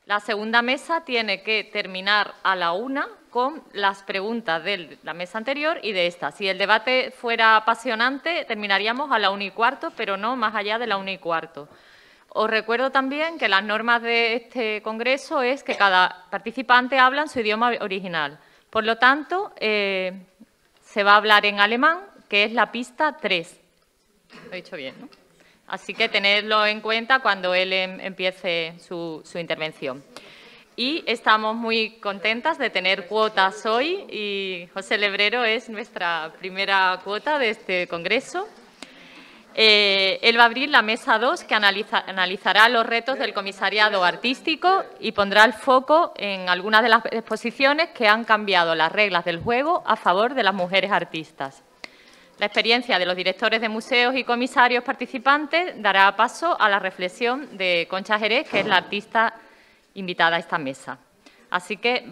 La segunda mesa tiene que terminar a la 1 con las preguntas de la mesa anterior y de esta. Si el debate fuera apasionante, terminaríamos a la 1:15, pero no más allá de la 1:15. Os recuerdo también que las normas de este congreso es que cada participante habla en su idioma original. Por lo tanto, se va a hablar en alemán, que es la pista 3. Lo he dicho bien, ¿no? Así que tenedlo en cuenta cuando él empiece su intervención. Y estamos muy contentas de tener cuotas hoy y José Lebrero es nuestra primera cuota de este congreso. Él va a abrir la mesa 2, que analizará los retos del comisariado artístico y pondrá el foco en algunas de las exposiciones que han cambiado las reglas del juego a favor de las mujeres artistas. La experiencia de los directores de museos y comisarios participantes dará paso a la reflexión de Concha Jerez, que es la artista invitada a esta mesa. Así que,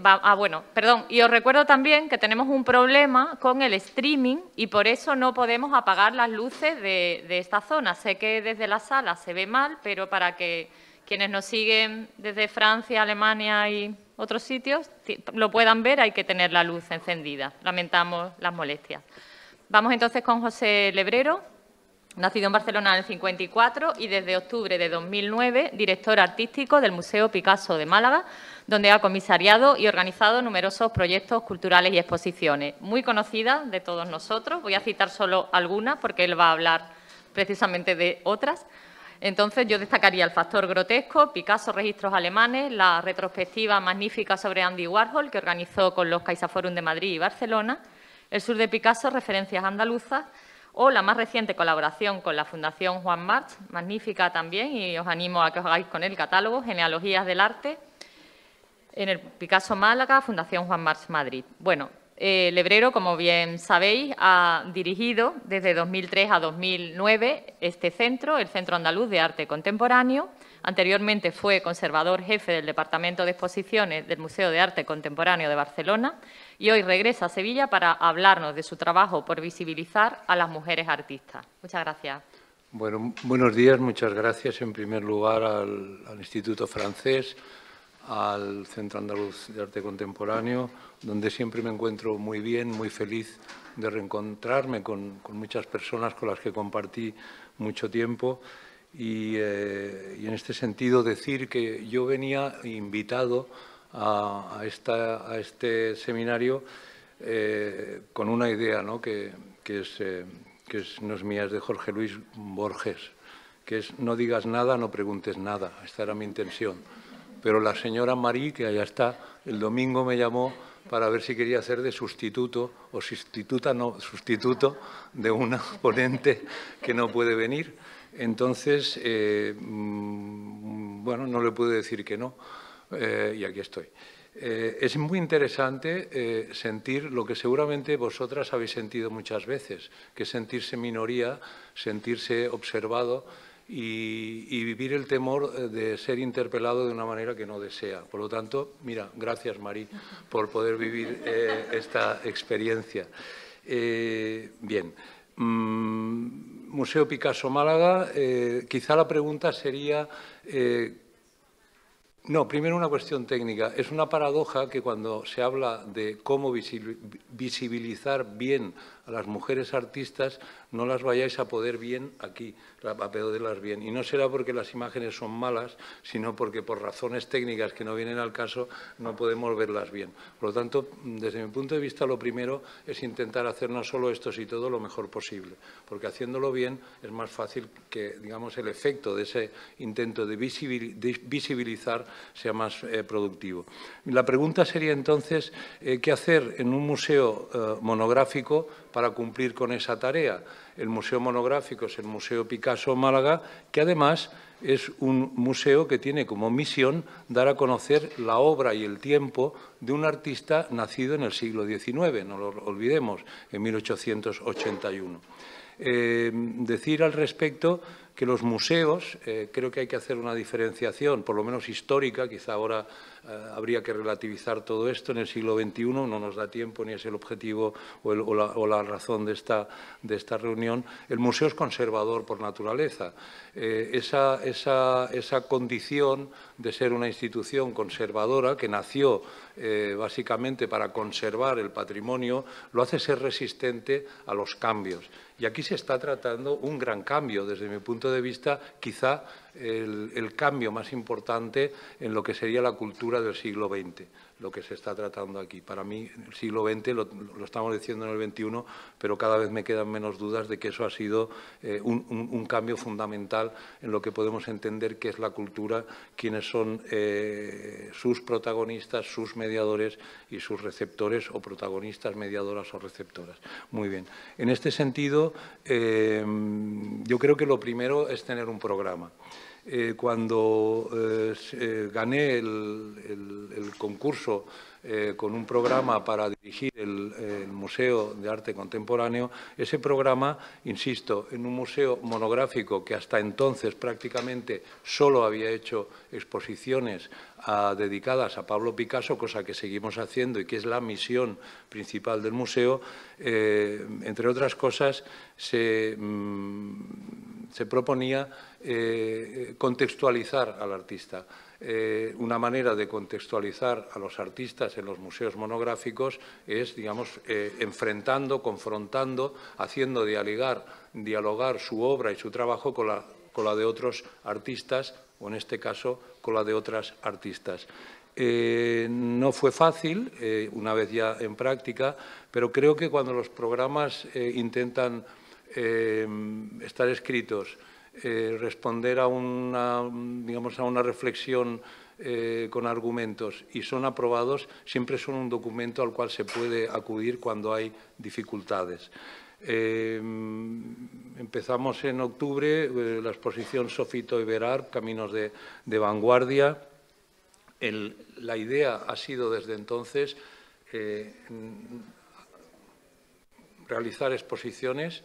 y os recuerdo también que tenemos un problema con el streaming y por eso no podemos apagar las luces de esta zona. Sé que desde la sala se ve mal, pero para que quienes nos siguen desde Francia, Alemania y otros sitios lo puedan ver, hay que tener la luz encendida. Lamentamos las molestias. Vamos entonces con José Lebrero, nacido en Barcelona en el 54 y desde octubre de 2009 director artístico del Museo Picasso de Málaga, donde ha comisariado y organizado numerosos proyectos culturales y exposiciones. Muy conocida de todos nosotros, voy a citar solo algunas porque él va a hablar precisamente de otras. Entonces, yo destacaría El factor grotesco, Picasso, registros alemanes, la retrospectiva magnífica sobre Andy Warhol, que organizó con los CaixaForum de Madrid y Barcelona, El sur de Picasso, referencias andaluzas, o la más reciente colaboración con la Fundación Juan March, magnífica también, y os animo a que os hagáis con el catálogo, Genealogías del arte, en el Picasso Málaga, Fundación Juan March Madrid. Bueno, Lebrero, como bien sabéis, ha dirigido desde 2003 a 2009 este centro, el Centro Andaluz de Arte Contemporáneo. Anteriormente fue conservador jefe del Departamento de Exposiciones del Museo de Arte Contemporáneo de Barcelona y hoy regresa a Sevilla para hablarnos de su trabajo por visibilizar a las mujeres artistas. Muchas gracias. Bueno, buenos días. Muchas gracias, en primer lugar, al Instituto Francés, al Centro Andaluz de Arte Contemporáneo, donde siempre me encuentro muy bien, muy feliz de reencontrarme con muchas personas con las que compartí mucho tiempo. Y en este sentido decir que yo venía invitado a este seminario con una idea, ¿no? que no es mía, es de Jorge Luis Borges, que es no digas nada, no preguntes nada. Esta era mi intención. Pero la señora Marí, que allá está, el domingo me llamó para ver si quería hacer de sustituto, o sustituto de una ponente que no puede venir. Entonces, bueno, no le pude decir que no, y aquí estoy. Es muy interesante sentir lo que seguramente vosotras habéis sentido muchas veces, que es sentirse minoría, sentirse observado y vivir el temor de ser interpelado de una manera que no desea. Por lo tanto, mira, gracias, Marí, por poder vivir esta experiencia. Bien. Museo Picasso Málaga, quizá la pregunta sería... no, primero una cuestión técnica. Es una paradoja que cuando se habla de cómo visibilizar bien a las mujeres artistas, no las vayáis a poder bien aquí, a poderlas bien. Y no será porque las imágenes son malas, sino porque por razones técnicas que no vienen al caso no podemos verlas bien. Por lo tanto, desde mi punto de vista, lo primero es intentar hacer no solo esto, sino todo lo mejor posible. Porque haciéndolo bien es más fácil que, digamos, el efecto de ese intento de visibilizar sea más productivo. La pregunta sería entonces, ¿qué hacer en un museo monográfico para cumplir con esa tarea? El museo monográfico es el Museo Picasso Málaga, que además es un museo que tiene como misión dar a conocer la obra y el tiempo de un artista nacido en el siglo XIX, no lo olvidemos, en 1881. Decir al respecto que los museos, creo que hay que hacer una diferenciación, por lo menos histórica, quizá ahora habría que relativizar todo esto. En el siglo XXI no nos da tiempo, ni es el objetivo o la razón de esta reunión. El museo es conservador por naturaleza. Esa condición de ser una institución conservadora que nació básicamente para conservar el patrimonio, lo hace ser resistente a los cambios. Y aquí se está tratando un gran cambio, desde mi punto de vista, quizá el cambio más importante en lo que sería la cultura del siglo XX, lo que se está tratando aquí. Para mí, el siglo XX, lo estamos diciendo en el XXI, pero cada vez me quedan menos dudas de que eso ha sido un cambio fundamental en lo que podemos entender que es la cultura, quiénes son sus protagonistas, sus mediadores y sus receptores, o protagonistas, mediadoras o receptoras. Muy bien. En este sentido, yo creo que lo primero es tener un programa. Cuando gané el concurso con un programa para dirigir el Museo de Arte Contemporáneo, ese programa, insisto, en un museo monográfico que hasta entonces prácticamente solo había hecho exposiciones dedicadas a Pablo Picasso, cosa que seguimos haciendo y que es la misión principal del museo, entre otras cosas, se proponía contextualizar al artista. Una manera de contextualizar a los artistas en los museos monográficos es, digamos, enfrentando, confrontando, haciendo dialogar su obra y su trabajo con la de otros artistas, o en este caso con la de otras artistas. No fue fácil, una vez ya en práctica, pero creo que cuando los programas intentan estar escritos, responder a una reflexión con argumentos y son aprobados, siempre son un documento al cual se puede acudir cuando hay dificultades. Empezamos en octubre la exposición Sofito y Berard, Caminos de Vanguardia. La idea ha sido desde entonces realizar exposiciones.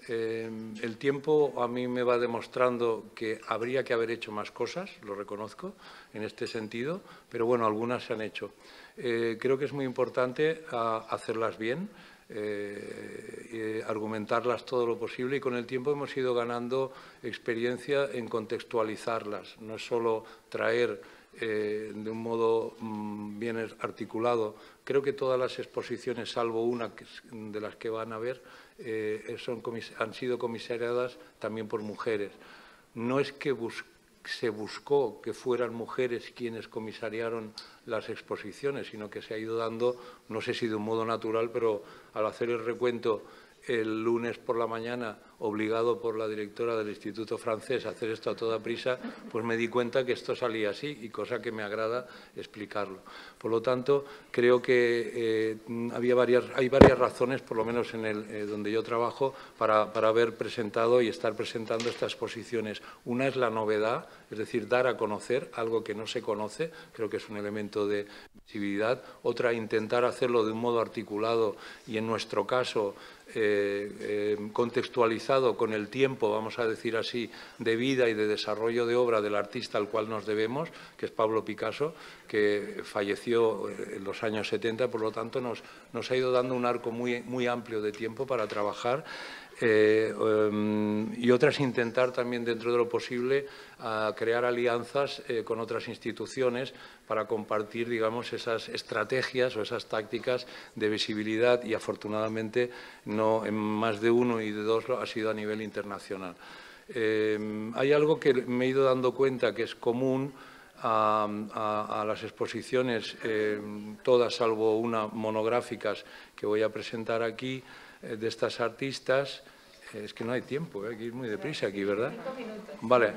El tiempo a mí me va demostrando que habría que haber hecho más cosas, lo reconozco en este sentido, pero bueno, algunas se han hecho. Creo que es muy importante hacerlas bien, argumentarlas todo lo posible, y con el tiempo hemos ido ganando experiencia en contextualizarlas. No es solo traer de un modo bien articulado. Creo que todas las exposiciones, salvo una de las que van a ver, han sido comisariadas también por mujeres. No es que se buscó que fueran mujeres quienes comisariaron las exposiciones, sino que se ha ido dando, no sé si de un modo natural, pero al hacer el recuento el lunes por la mañana, obligado por la directora del Instituto Francés a hacer esto a toda prisa, pues me di cuenta que esto salía así, y cosa que me agrada explicarlo. Por lo tanto, creo que hay varias razones, por lo menos en donde yo trabajo, para haber presentado y estar presentando estas exposiciones. Una es la novedad, es decir, dar a conocer algo que no se conoce, creo que es un elemento de visibilidad. Otra, intentar hacerlo de un modo articulado y, en nuestro caso, contextualizado con el tiempo, vamos a decir así, de vida y de desarrollo de obra del artista al cual nos debemos, que es Pablo Picasso, que falleció en los años 70, por lo tanto nos ha ido dando un arco muy amplio de tiempo para trabajar. Y otras, intentar también, dentro de lo posible, crear alianzas con otras instituciones para compartir, digamos, esas estrategias o esas tácticas de visibilidad, y afortunadamente no en más de uno y de dos ha sido a nivel internacional. Hay algo que me he ido dando cuenta que es común a las exposiciones, todas salvo una monográficas que voy a presentar aquí, de estas artistas. Es que no hay tiempo, hay que ir muy deprisa aquí, ¿verdad? 5 minutos. Vale.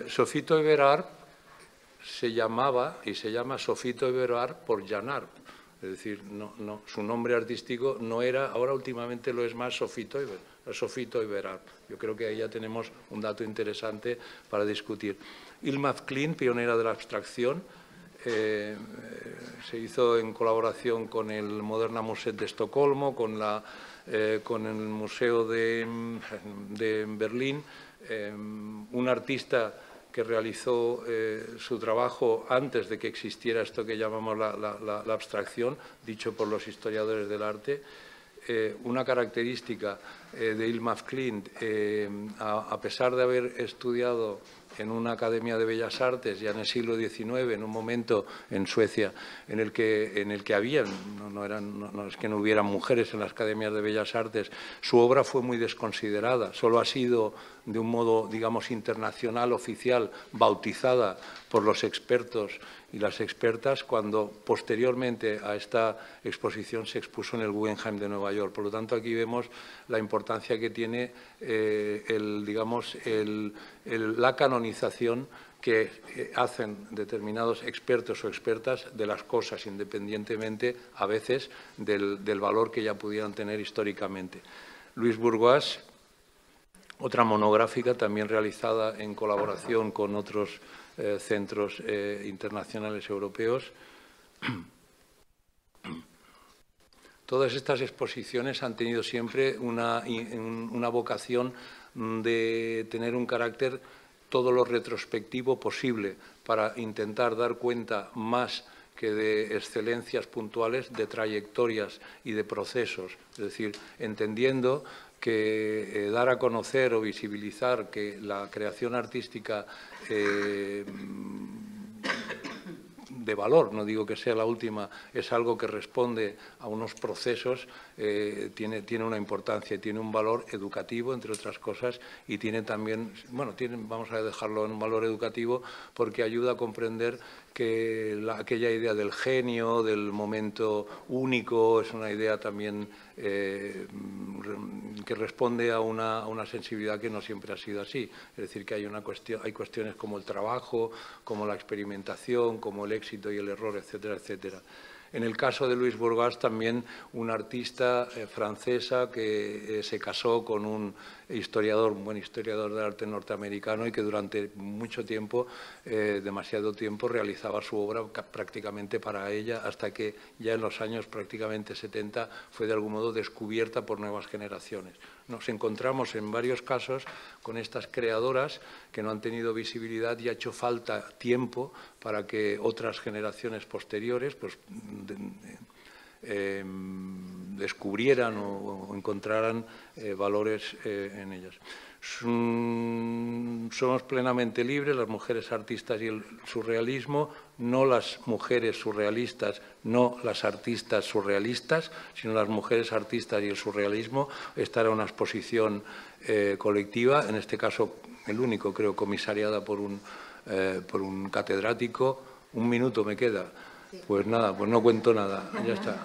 Sofito y Berard se llamaba y se llama Sofito y Berard por Janart. Es decir, su nombre artístico no era, ahora últimamente lo es más, Sofito y Berard. Yo creo que ahí ya tenemos un dato interesante para discutir. Ilma Klein, pionera de la abstracción, se hizo en colaboración con el Moderna Museet de Estocolmo, con el Museo de Berlín, un artista que realizó su trabajo antes de que existiera esto que llamamos la abstracción, dicho por los historiadores del arte. Una característica de Ilmaf Klint, a pesar de haber estudiado en una academia de bellas artes ya en el siglo XIX, en un momento en Suecia en el que había, no es que no hubiera mujeres en las academias de bellas artes, su obra fue muy desconsiderada. Solo ha sido de un modo, digamos, internacional, oficial, bautizada por los expertos y las expertas cuando posteriormente a esta exposición se expuso en el Guggenheim de Nueva York. Por lo tanto, aquí vemos la importancia que tiene la canonización que hacen determinados expertos o expertas de las cosas, independientemente a veces del valor que ya pudieran tener históricamente. Louise Bourgeois, otra monográfica también realizada en colaboración con otros centros internacionales europeos. Todas estas exposiciones han tenido siempre una vocación de tener un carácter todo lo retrospectivo posible para intentar dar cuenta más que de excelencias puntuales, de trayectorias y de procesos. Es decir, entendiendo que dar a conocer o visibilizar que la creación artística de valor, no digo que sea la última, es algo que responde a unos procesos, tiene una importancia y tiene un valor educativo, entre otras cosas, y tiene también, bueno, vamos a dejarlo en un valor educativo porque ayuda a comprender que aquella idea del genio, del momento único, es una idea también que responde a una sensibilidad que no siempre ha sido así. Es decir, que hay cuestiones como el trabajo, como la experimentación, como el éxito y el error, etcétera, etcétera. En el caso de Louise Bourgeois, también una artista francesa que se casó con un buen historiador de arte norteamericano y que durante mucho tiempo, demasiado tiempo, realizaba su obra prácticamente para ella, hasta que ya en los años prácticamente 70 fue de algún modo descubierta por nuevas generaciones. Nos encontramos en varios casos con estas creadoras que no han tenido visibilidad y ha hecho falta tiempo para que otras generaciones posteriores pues, descubrieran o encontraran valores en ellas. Somos plenamente libres, las mujeres artistas y el surrealismo, no las mujeres surrealistas, no las artistas surrealistas, sino las mujeres artistas y el surrealismo. Esta era una exposición colectiva, en este caso el único, creo, comisariada por un catedrático. Un minuto me queda. Pues nada, pues no cuento nada, ya está.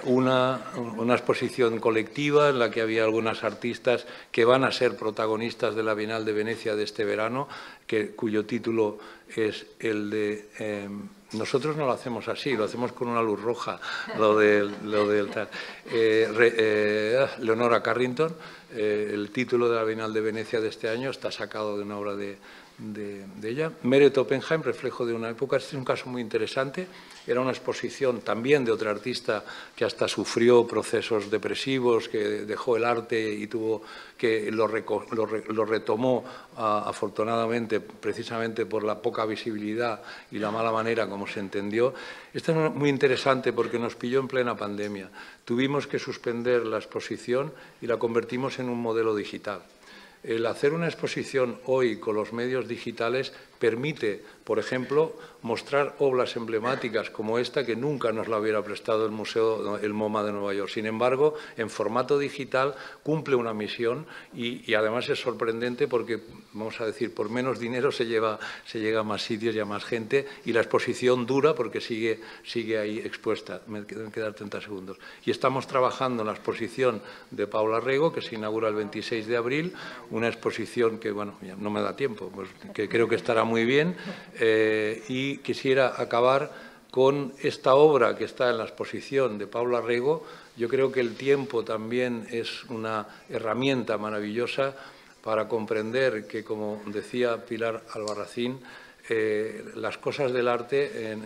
Una exposición colectiva en la que había algunas artistas que van a ser protagonistas de la Bienal de Venecia de este verano, cuyo título es el de... nosotros no lo hacemos así, lo hacemos con una luz roja, lo del tal. Leonora Carrington, el título de la Bienal de Venecia de este año está sacado de una obra de ella. Meret Oppenheim, reflejo de una época. Este es un caso muy interesante. Era una exposición también de otra artista que hasta sufrió procesos depresivos, que dejó el arte y lo retomó afortunadamente, precisamente por la poca visibilidad y la mala manera como se entendió. Esto es muy interesante porque nos pilló en plena pandemia. Tuvimos que suspender la exposición y la convertimos en un modelo digital. El hacer una exposición hoy con los medios digitales permite, por ejemplo, mostrar obras emblemáticas como esta que nunca nos la hubiera prestado el MoMA de Nueva York. Sin embargo, en formato digital cumple una misión y además es sorprendente porque, vamos a decir, por menos dinero se llega a más sitios y a más gente y la exposición dura porque sigue ahí expuesta. Me deben quedar 30 segundos. Y estamos trabajando en la exposición de Paula Rego, que se inaugura el 26 de abril, una exposición que, bueno, ya no me da tiempo, pues, que creo que estará muy bien y quisiera acabar con esta obra que está en la exposición de Paula Rego. Yo creo que el tiempo también es una herramienta maravillosa para comprender que, como decía Pilar Albarracín, las cosas del arte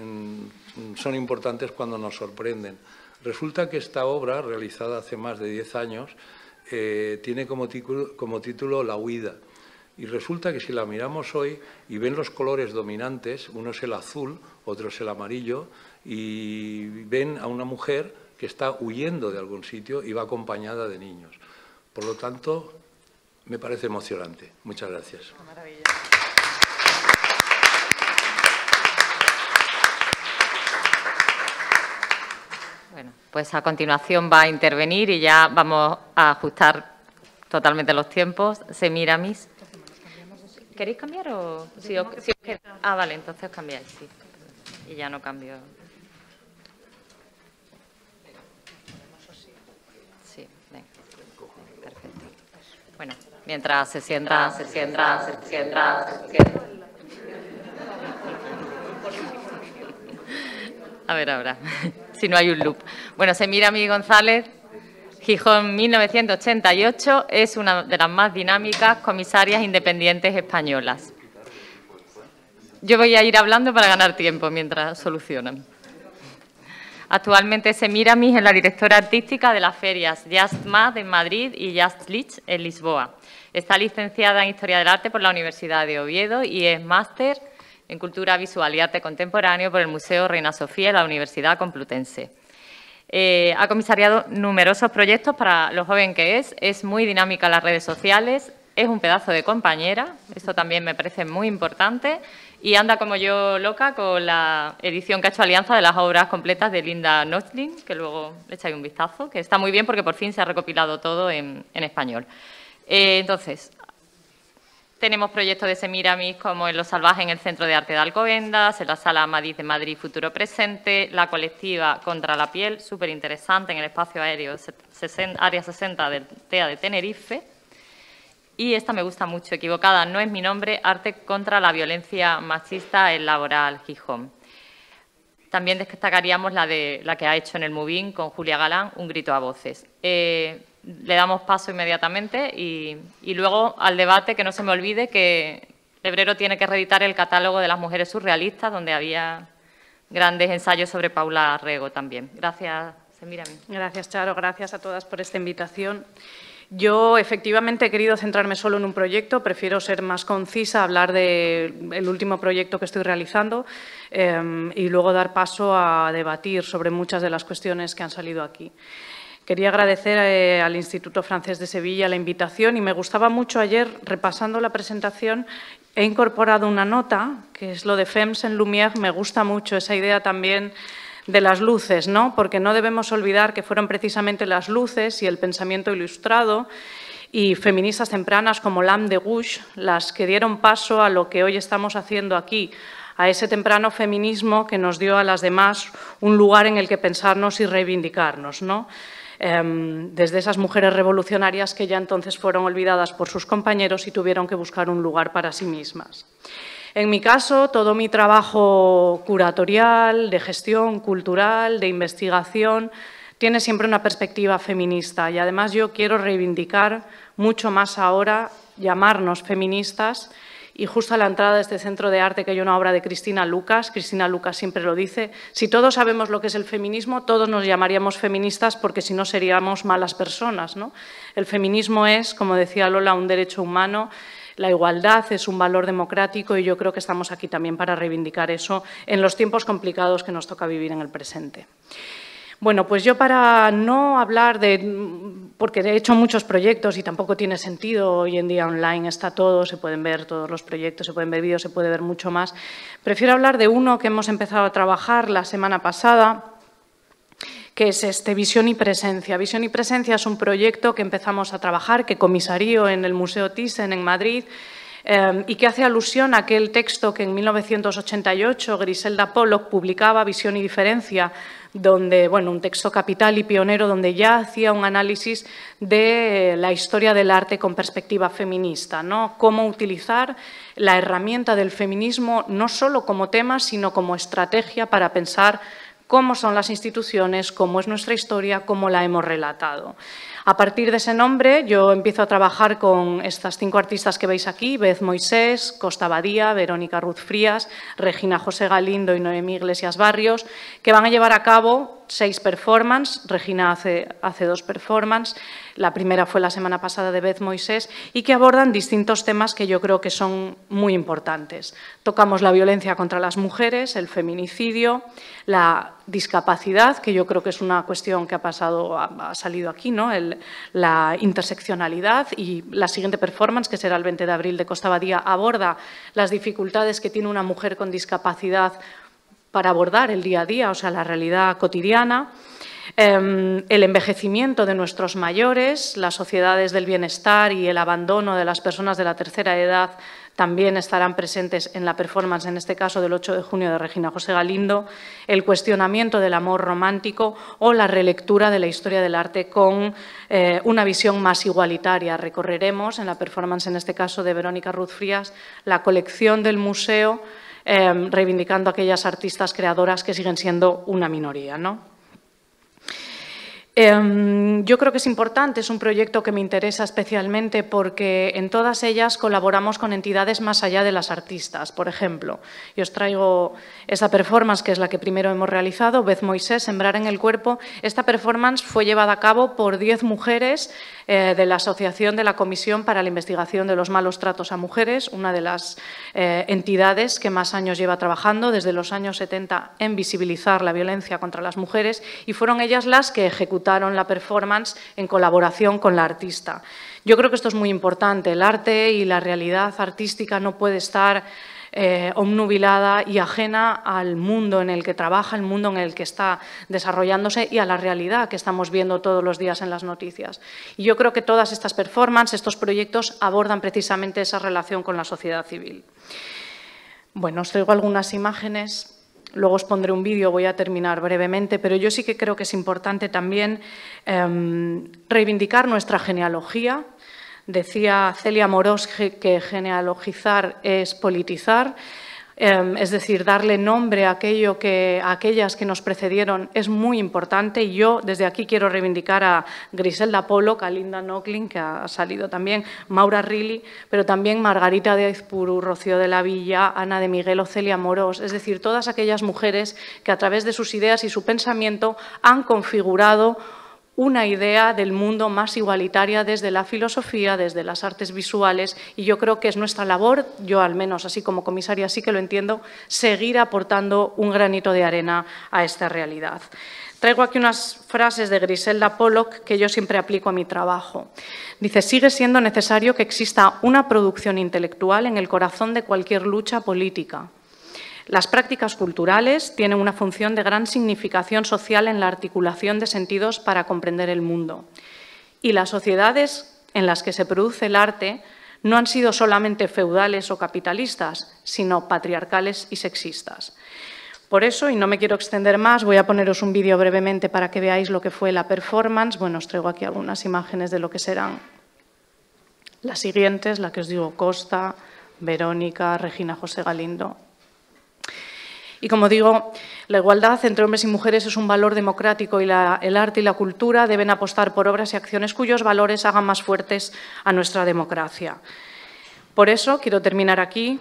son importantes cuando nos sorprenden. Resulta que esta obra, realizada hace más de 10 años, tiene como título La huida. Y resulta que si la miramos hoy y ven los colores dominantes, uno es el azul, otro es el amarillo, y ven a una mujer que está huyendo de algún sitio y va acompañada de niños. Por lo tanto, me parece emocionante. Muchas gracias. Maravilla. Bueno, pues a continuación va a intervenir y ya vamos a ajustar totalmente los tiempos. Semiramis. ¿Queréis cambiar o...? Vale, entonces os cambiáis, sí. Y ya no cambio. Sí, venga. Perfecto. Bueno, mientras se sientan. A ver ahora, si no hay un loop. Bueno, Semiramis González, Gijón 1988, es una de las más dinámicas comisarias independientes españolas. Yo voy a ir hablando para ganar tiempo mientras solucionan. Actualmente Semiramis es la directora artística de las ferias Just Mad en Madrid y Just Lit en Lisboa. Está licenciada en Historia del Arte por la Universidad de Oviedo y es máster en Cultura Visual y Arte Contemporáneo por el Museo Reina Sofía de la Universidad Complutense. Ha comisariado numerosos proyectos para lo joven que es muy dinámica en las redes sociales, es un pedazo de compañera, esto también me parece muy importante, y anda como yo loca con la edición que ha hecho Alianza de las obras completas de Linda Nördling, que luego le echáis un vistazo, que está muy bien porque por fin se ha recopilado todo en español. Entonces, tenemos proyectos de Semiramis como en Lo Salvaje en el Centro de Arte de Alcobendas, en la Sala Amadís de Madrid Futuro Presente, la colectiva Contra la Piel, súper interesante, en el espacio aéreo Área 60 del TEA de Tenerife. Y esta me gusta mucho, Equivocada no es mi nombre, Arte contra la Violencia Machista en Laboral Gijón. También destacaríamos la que ha hecho en el Mubin con Julia Galán, Un grito a voces. Le damos paso inmediatamente y luego al debate, que no se me olvide que Lebrero tiene que reeditar el catálogo de las mujeres surrealistas, donde había grandes ensayos sobre Paula Rego también. Gracias, Semiramis. Gracias, Charo. Gracias a todas por esta invitación. Yo, efectivamente, he querido centrarme solo en un proyecto, prefiero ser más concisa, hablar del último proyecto que estoy realizando y luego dar paso a debatir sobre muchas de las cuestiones que han salido aquí. Quería agradecer al Instituto Francés de Sevilla la invitación y me gustaba mucho ayer, repasando la presentación, he incorporado una nota, que es lo de Femmes en Lumière. Me gusta mucho esa idea también de las luces, ¿no? Porque no debemos olvidar que fueron precisamente las luces y el pensamiento ilustrado y feministas tempranas como Lam de Gouche las que dieron paso a lo que hoy estamos haciendo aquí, a ese temprano feminismo que nos dio a las demás un lugar en el que pensarnos y reivindicarnos, ¿no? Desde esas mujeres revolucionarias que ya entonces fueron olvidadas por sus compañeros y tuvieron que buscar un lugar para sí mismas. En mi caso, todo mi trabajo curatorial, de gestión cultural, de investigación, tiene siempre una perspectiva feminista y además yo quiero reivindicar mucho más ahora, llamarnos feministas. Y justo a la entrada de este centro de arte, que hay una obra de Cristina Lucas siempre lo dice, si todos sabemos lo que es el feminismo, todos nos llamaríamos feministas porque si no seríamos malas personas, ¿no? El feminismo es, como decía Lola, un derecho humano, la igualdad es un valor democrático y yo creo que estamos aquí también para reivindicar eso en los tiempos complicados que nos toca vivir en el presente. Bueno, pues yo para no hablar porque he hecho muchos proyectos y tampoco tiene sentido, hoy en día online está todo, se pueden ver todos los proyectos, se pueden ver vídeos, se puede ver mucho más. Prefiero hablar de uno que hemos empezado a trabajar la semana pasada, que es Visión y Presencia. Visión y Presencia es un proyecto que empezamos a trabajar, que comisarío en el Museo Thyssen en Madrid, y que hace alusión a aquel texto que en 1988 Griselda Pollock publicaba, Visión y Diferencia, donde, bueno, un texto capital y pionero donde ya hacía un análisis de la historia del arte con perspectiva feminista, ¿no? Cómo utilizar la herramienta del feminismo no solo como tema, sino como estrategia para pensar cómo son las instituciones, cómo es nuestra historia, cómo la hemos relatado. A partir de ese nombre, yo empiezo a trabajar con estas 5 artistas que veis aquí, Beth Moisés, Costa Badía, Verónica Ruz Frías, Regina José Galindo y Noemí Iglesias Barrios, que van a llevar a cabo 6 performances. Regina hace 2 performances, la primera fue la semana pasada de Beth Moisés, y que abordan distintos temas que yo creo que son muy importantes. Tocamos la violencia contra las mujeres, el feminicidio, la discapacidad, que yo creo que es una cuestión que ha salido aquí, ¿no? La interseccionalidad, y la siguiente performance, que será el 20 de abril de Costa Badía, aborda las dificultades que tiene una mujer con discapacidad para abordar el día a día, o sea, la realidad cotidiana. El envejecimiento de nuestros mayores, las sociedades del bienestar y el abandono de las personas de la tercera edad también estarán presentes en la performance, en este caso del 8 de junio de Regina José Galindo, el cuestionamiento del amor romántico o la relectura de la historia del arte con una visión más igualitaria. Recorreremos, en la performance en este caso de Verónica Ruz Frías, la colección del museo, reivindicando a aquellas artistas creadoras que siguen siendo una minoría, ¿no? Yo creo que es importante, es un proyecto que me interesa especialmente porque en todas ellas colaboramos con entidades más allá de las artistas. Por ejemplo, yo os traigo esta performance, que es la que primero hemos realizado, Beth Moisés, Sembrar en el cuerpo. Esta performance fue llevada a cabo por 10 mujeres de la Asociación de la Comisión para la Investigación de los Malos Tratos a Mujeres, una de las entidades que más años lleva trabajando, desde los años 70, en visibilizar la violencia contra las mujeres, y fueron ellas las que ejecutaron la performance en colaboración con la artista. Yo creo que esto es muy importante. El arte y la realidad artística no puede estar obnubilada y ajena al mundo en el que trabaja, el mundo en el que está desarrollándose y a la realidad que estamos viendo todos los días en las noticias. Y yo creo que todas estas performances, estos proyectos, abordan precisamente esa relación con la sociedad civil. Bueno, os traigo algunas imágenes. Luego os pondré un vídeo, voy a terminar brevemente, pero yo sí que creo que es importante también reivindicar nuestra genealogía. Decía Celia Morós que genealogizar es politizar, es decir, darle nombre a aquellas que nos precedieron es muy importante, y yo desde aquí quiero reivindicar a Griselda Pollock, a Linda Nochlin, que ha salido también, Maura Riley, pero también Margarita de Aizpuru, Rocío de la Villa, Ana de Miguel o Celia Morós, es decir, todas aquellas mujeres que a través de sus ideas y su pensamiento han configurado una idea del mundo más igualitaria desde la filosofía, desde las artes visuales, y yo creo que es nuestra labor, yo al menos así como comisaria sí que lo entiendo, seguir aportando un granito de arena a esta realidad. Traigo aquí unas frases de Griselda Pollock que yo siempre aplico a mi trabajo. Dice: sigue siendo necesario que exista una producción intelectual en el corazón de cualquier lucha política. Las prácticas culturales tienen una función de gran significación social en la articulación de sentidos para comprender el mundo. Y las sociedades en las que se produce el arte no han sido solamente feudales o capitalistas, sino patriarcales y sexistas. Por eso, y no me quiero extender más, voy a poneros un vídeo brevemente para que veáis lo que fue la performance. Bueno, os traigo aquí algunas imágenes de lo que serán las siguientes, la que os digo, Costa, Verónica, Regina José Galindo. Y como digo, la igualdad entre hombres y mujeres es un valor democrático, y el arte y la cultura deben apostar por obras y acciones cuyos valores hagan más fuertes a nuestra democracia. Por eso quiero terminar aquí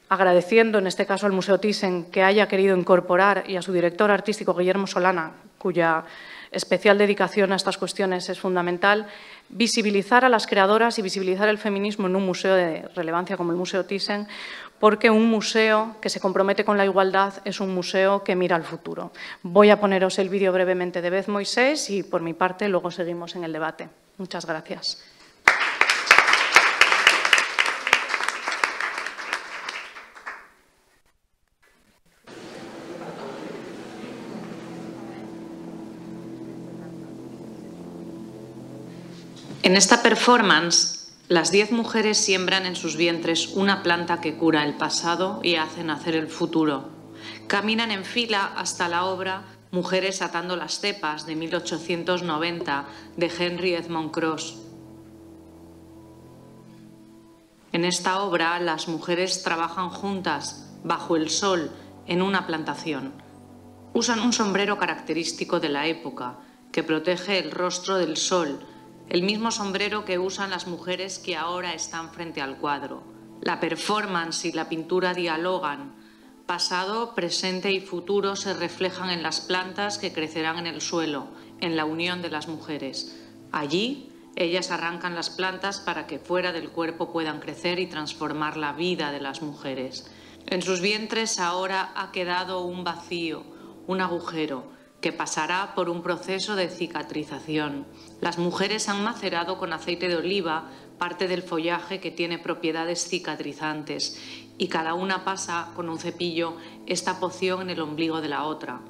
agradeciendo en este caso al Museo Thyssen que haya querido incorporar, y a su director artístico Guillermo Solana, cuya especial dedicación a estas cuestiones es fundamental, visibilizar a las creadoras y visibilizar el feminismo en un museo de relevancia como el Museo Thyssen, porque un museo que se compromete con la igualdad es un museo que mira al futuro. Voy a poneros el vídeo brevemente de Beth Moisés y, por mi parte, luego seguimos en el debate. Muchas gracias. En esta performance, las 10 mujeres siembran en sus vientres una planta que cura el pasado y hace nacer el futuro. Caminan en fila hasta la obra Mujeres atando las cepas, de 1890, de Henry Edmond Cross. En esta obra, las mujeres trabajan juntas, bajo el sol, en una plantación. Usan un sombrero característico de la época que protege el rostro del sol, el mismo sombrero que usan las mujeres que ahora están frente al cuadro. La performance y la pintura dialogan. Pasado, presente y futuro se reflejan en las plantas que crecerán en el suelo, en la unión de las mujeres. Allí, ellas arrancan las plantas para que fuera del cuerpo puedan crecer y transformar la vida de las mujeres. En sus vientres ahora ha quedado un vacío, un agujero, que pasará por un proceso de cicatrización. Las mujeres han macerado con aceite de oliva parte del follaje que tiene propiedades cicatrizantes y cada una pasa con un cepillo esta poción en el ombligo de la otra.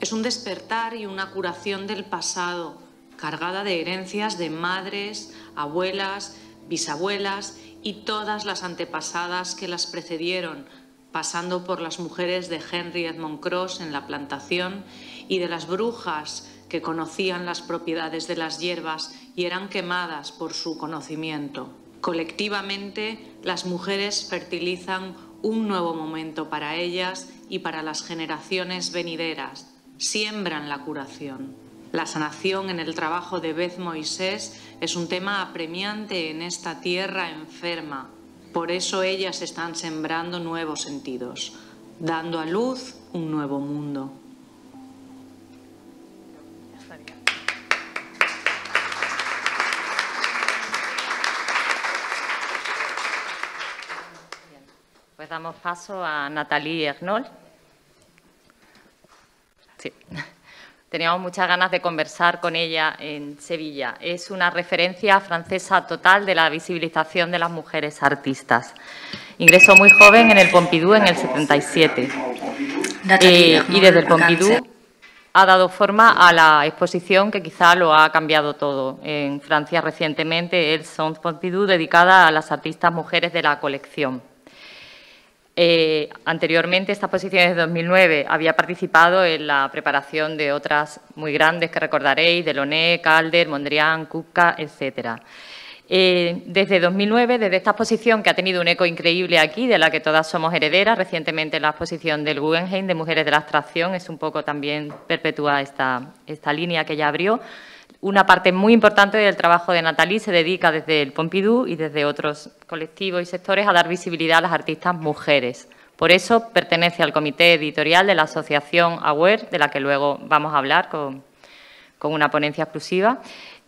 Es un despertar y una curación del pasado, cargada de herencias de madres, abuelas, bisabuelas y todas las antepasadas que las precedieron, pasando por las mujeres de Henry Edmond Cross en la plantación y de las brujas que conocían las propiedades de las hierbas y eran quemadas por su conocimiento. Colectivamente, las mujeres fertilizan un nuevo momento para ellas y para las generaciones venideras. Siembran la curación. La sanación en el trabajo de Beth Moisés es un tema apremiante en esta tierra enferma. Por eso ellas están sembrando nuevos sentidos, dando a luz un nuevo mundo. Pues damos paso a Nathalie Ernold. Sí. Teníamos muchas ganas de conversar con ella en Sevilla. Es una referencia francesa total de la visibilización de las mujeres artistas. Ingresó muy joven en el Pompidou en el 77 y desde el Pompidou ha dado forma a la exposición que quizá lo ha cambiado todo. En Francia recientemente, el Centre Pompidou, dedicada a las artistas mujeres de la colección. Anteriormente, esta exposición desde 2009 había participado en la preparación de otras muy grandes que recordaréis, Delaunay, Calder, Mondrian, Kupka, etcétera. Desde 2009, desde esta exposición que ha tenido un eco increíble aquí, de la que todas somos herederas, recientemente la exposición del Guggenheim de Mujeres de la Abstracción es un poco también perpetúa esta línea que ya abrió. Una parte muy importante del trabajo de Nathalie se dedica desde el Pompidou y desde otros colectivos y sectores a dar visibilidad a las artistas mujeres. Por eso pertenece al comité editorial de la asociación AWARE, de la que luego vamos a hablar con una ponencia exclusiva.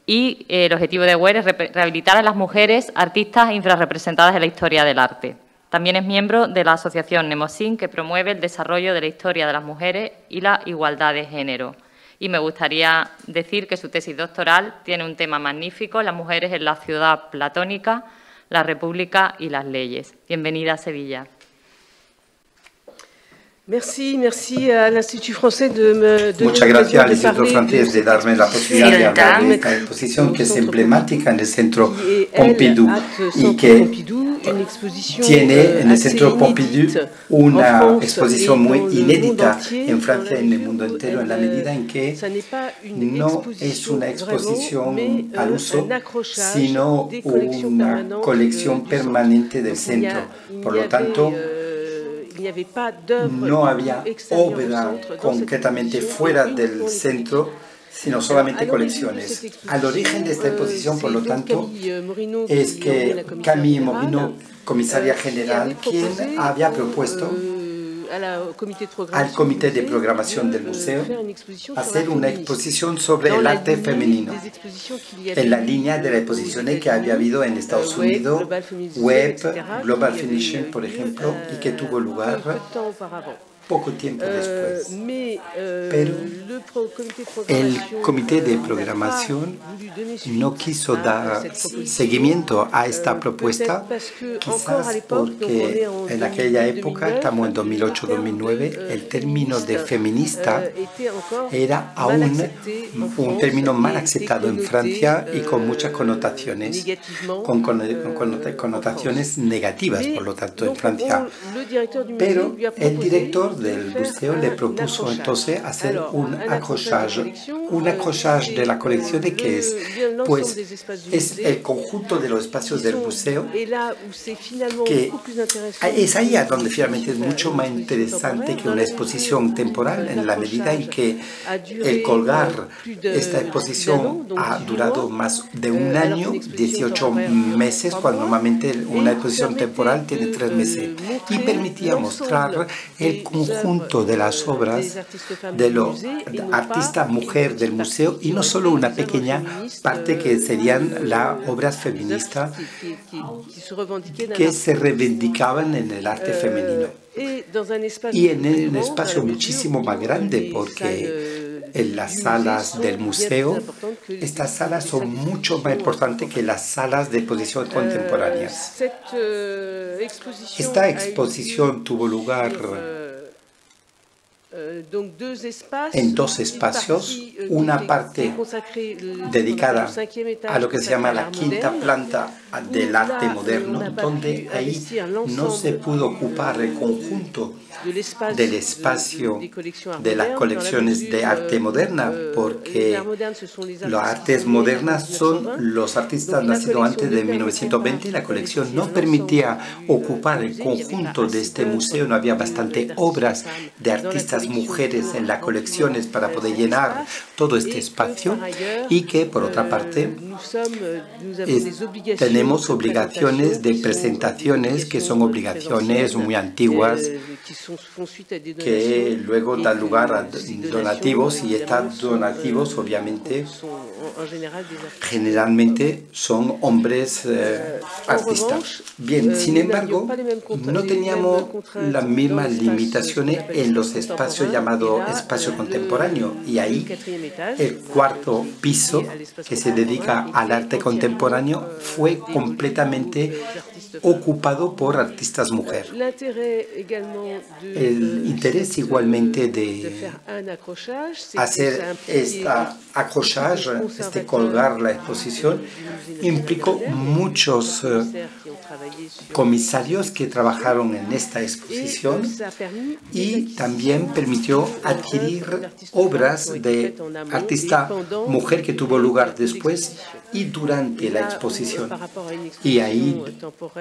Y el objetivo de AWARE es rehabilitar a las mujeres artistas infrarrepresentadas en la historia del arte. También es miembro de la asociación Nemocin, que promueve el desarrollo de la historia de las mujeres y la igualdad de género. Y me gustaría decir que su tesis doctoral tiene un tema magnífico, las mujeres en la ciudad platónica, la república y las leyes. Bienvenida a Sevilla. Merci al Institut Français de me Muchas gracias al Instituto Francés de darme la posibilidad de hablar de esta exposición que es emblemática en el Centro Pompidou y que tiene en el Centro Pompidou una exposición muy inédita en Francia y en el mundo entero, en la medida en que no es una exposición al uso, sino una colección permanente del centro. Por lo tanto, no había obra concretamente fuera del centro, sino solamente colecciones. Al origen de esta exposición, por lo tanto, es que Camille Morino, comisaria general, quien había propuesto al comité de programación del museo hacer una exposición sobre el arte femenino, en la línea de las exposiciones que había habido en Estados Unidos, Web, Global Finishing, por ejemplo, y que tuvo lugar poco tiempo después. Pero el comité de programación no quiso dar seguimiento a esta propuesta, quizás porque en aquella época, estamos en 2008-2009, el término de feminista era aún un término mal aceptado en Francia y con muchas connotaciones, con connotaciones negativas, por lo tanto, en Francia. Pero el director director del museo le propuso entonces hacer un accrochage. Un accrochage de la colección, ¿de qué es? Pues es el conjunto de los espacios del museo, que es ahí a donde finalmente es mucho más interesante que una exposición temporal, en la medida en que el colgar esta exposición ha durado más de un año, 18 meses, cuando normalmente una exposición temporal tiene 3 meses, y permitía mostrar el conjunto de las obras de los artistas mujeres del museo, y no solo una pequeña parte que serían las obras feministas que se reivindicaban en el arte femenino. Y en un espacio muchísimo más grande, porque en las salas del museo, estas salas son mucho más importantes que las salas de exposición contemporáneas. Esta exposición tuvo lugar en 2 espacios, una parte dedicada a lo que se llama la quinta planta del arte moderno, donde ahí no se pudo ocupar el conjunto del espacio de las colecciones de arte moderna, porque las artes modernas son los artistas nacidos antes de 1920 y la colección no permitía ocupar el conjunto de este museo, no había bastante obras de artistas mujeres en las colecciones para poder llenar todo este espacio, y que por otra parte tenemos obligaciones de presentaciones que son obligaciones muy antiguas, que luego dan lugar a donativos, y estos donativos obviamente generalmente son hombres artistas. Bien, sin embargo, no teníamos las mismas limitaciones en los espacios llamados espacio contemporáneo, y ahí el 4º piso que se dedica al arte contemporáneo fue completamente ocupado por artistas mujeres. El interés igualmente de hacer este accrochage, colgar la exposición, implicó muchos comisarios que trabajaron en esta exposición, y también permitió adquirir obras de artista mujer que tuvo lugar después y durante la exposición. Y ahí,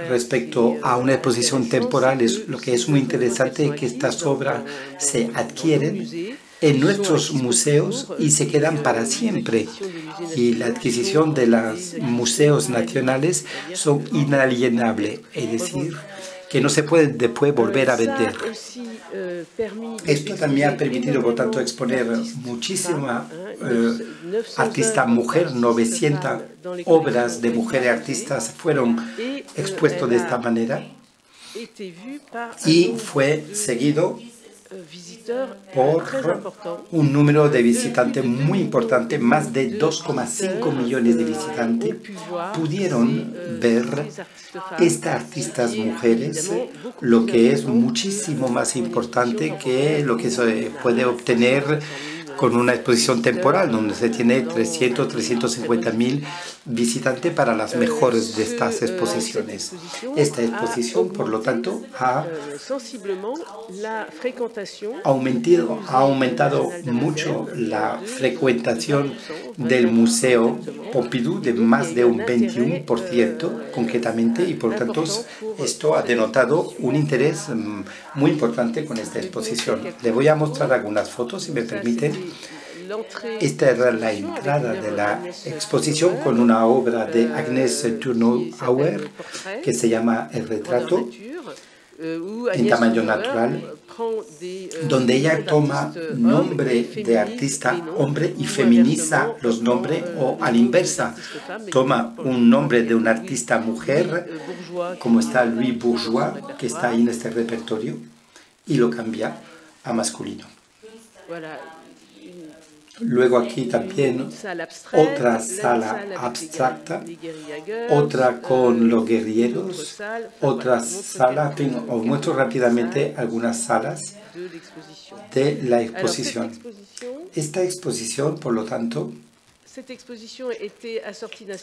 respecto a una exposición temporal, lo que es muy interesante es que estas obras se adquieren en nuestros museos y se quedan para siempre. Y la adquisición de los museos nacionales son inalienables, es decir, que no se pueden después volver a vender. Esto también ha permitido, por tanto, exponer muchísimas artistas mujeres, 900 obras de mujeres artistas fueron expuestas de esta manera, y fue seguido por un número de visitantes muy importante. Más de 2,5 millones de visitantes pudieron ver estas artistas mujeres, lo que es muchísimo más importante que lo que se puede obtener con una exposición temporal, donde se tiene 350.000 visitantes para las mejores de estas exposiciones. Esta exposición, por lo tanto, ha aumentado mucho la frecuentación del Museo Pompidou de más de un 21%, concretamente, y por tanto esto ha denotado un interés muy importante con esta exposición. Le voy a mostrar algunas fotos, si me permiten. Esta era la entrada de la exposición con una obra de Agnès Tourneur-Auer que se llama El retrato, en tamaño natural, donde ella toma nombre de artista hombre y feminiza los nombres, o a la inversa, toma un nombre de un artista mujer, como está Louis Bourgeois, que está ahí en este repertorio, y lo cambia a masculino. Luego aquí también otra sala abstracta, otra con los guerrilleros, otra sala, en fin, os muestro rápidamente algunas salas de la exposición. Esta exposición, por lo tanto,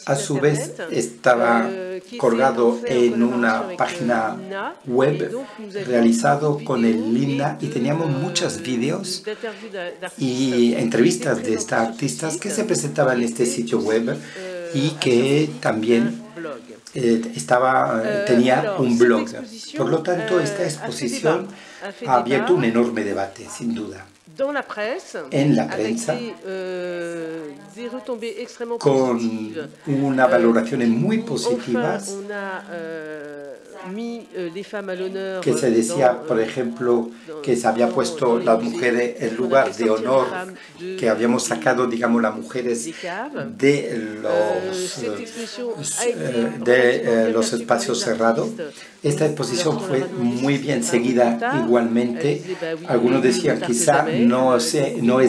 A su vez, estaba colgado en una página web realizado con el LIMNA y teníamos muchos vídeos y entrevistas de estas artistas que se presentaban en este sitio web y que también tenía un blog. Por lo tanto, esta exposición ha abierto un enorme debate, sin duda. En la prensa, con una valoración muy positiva, que se decía, por ejemplo, que se había puesto las mujeres en lugar de honor, que habíamos sacado, digamos, las mujeres de los espacios cerrados. Esta exposición fue muy bien seguida igualmente. Algunos decían quizá no es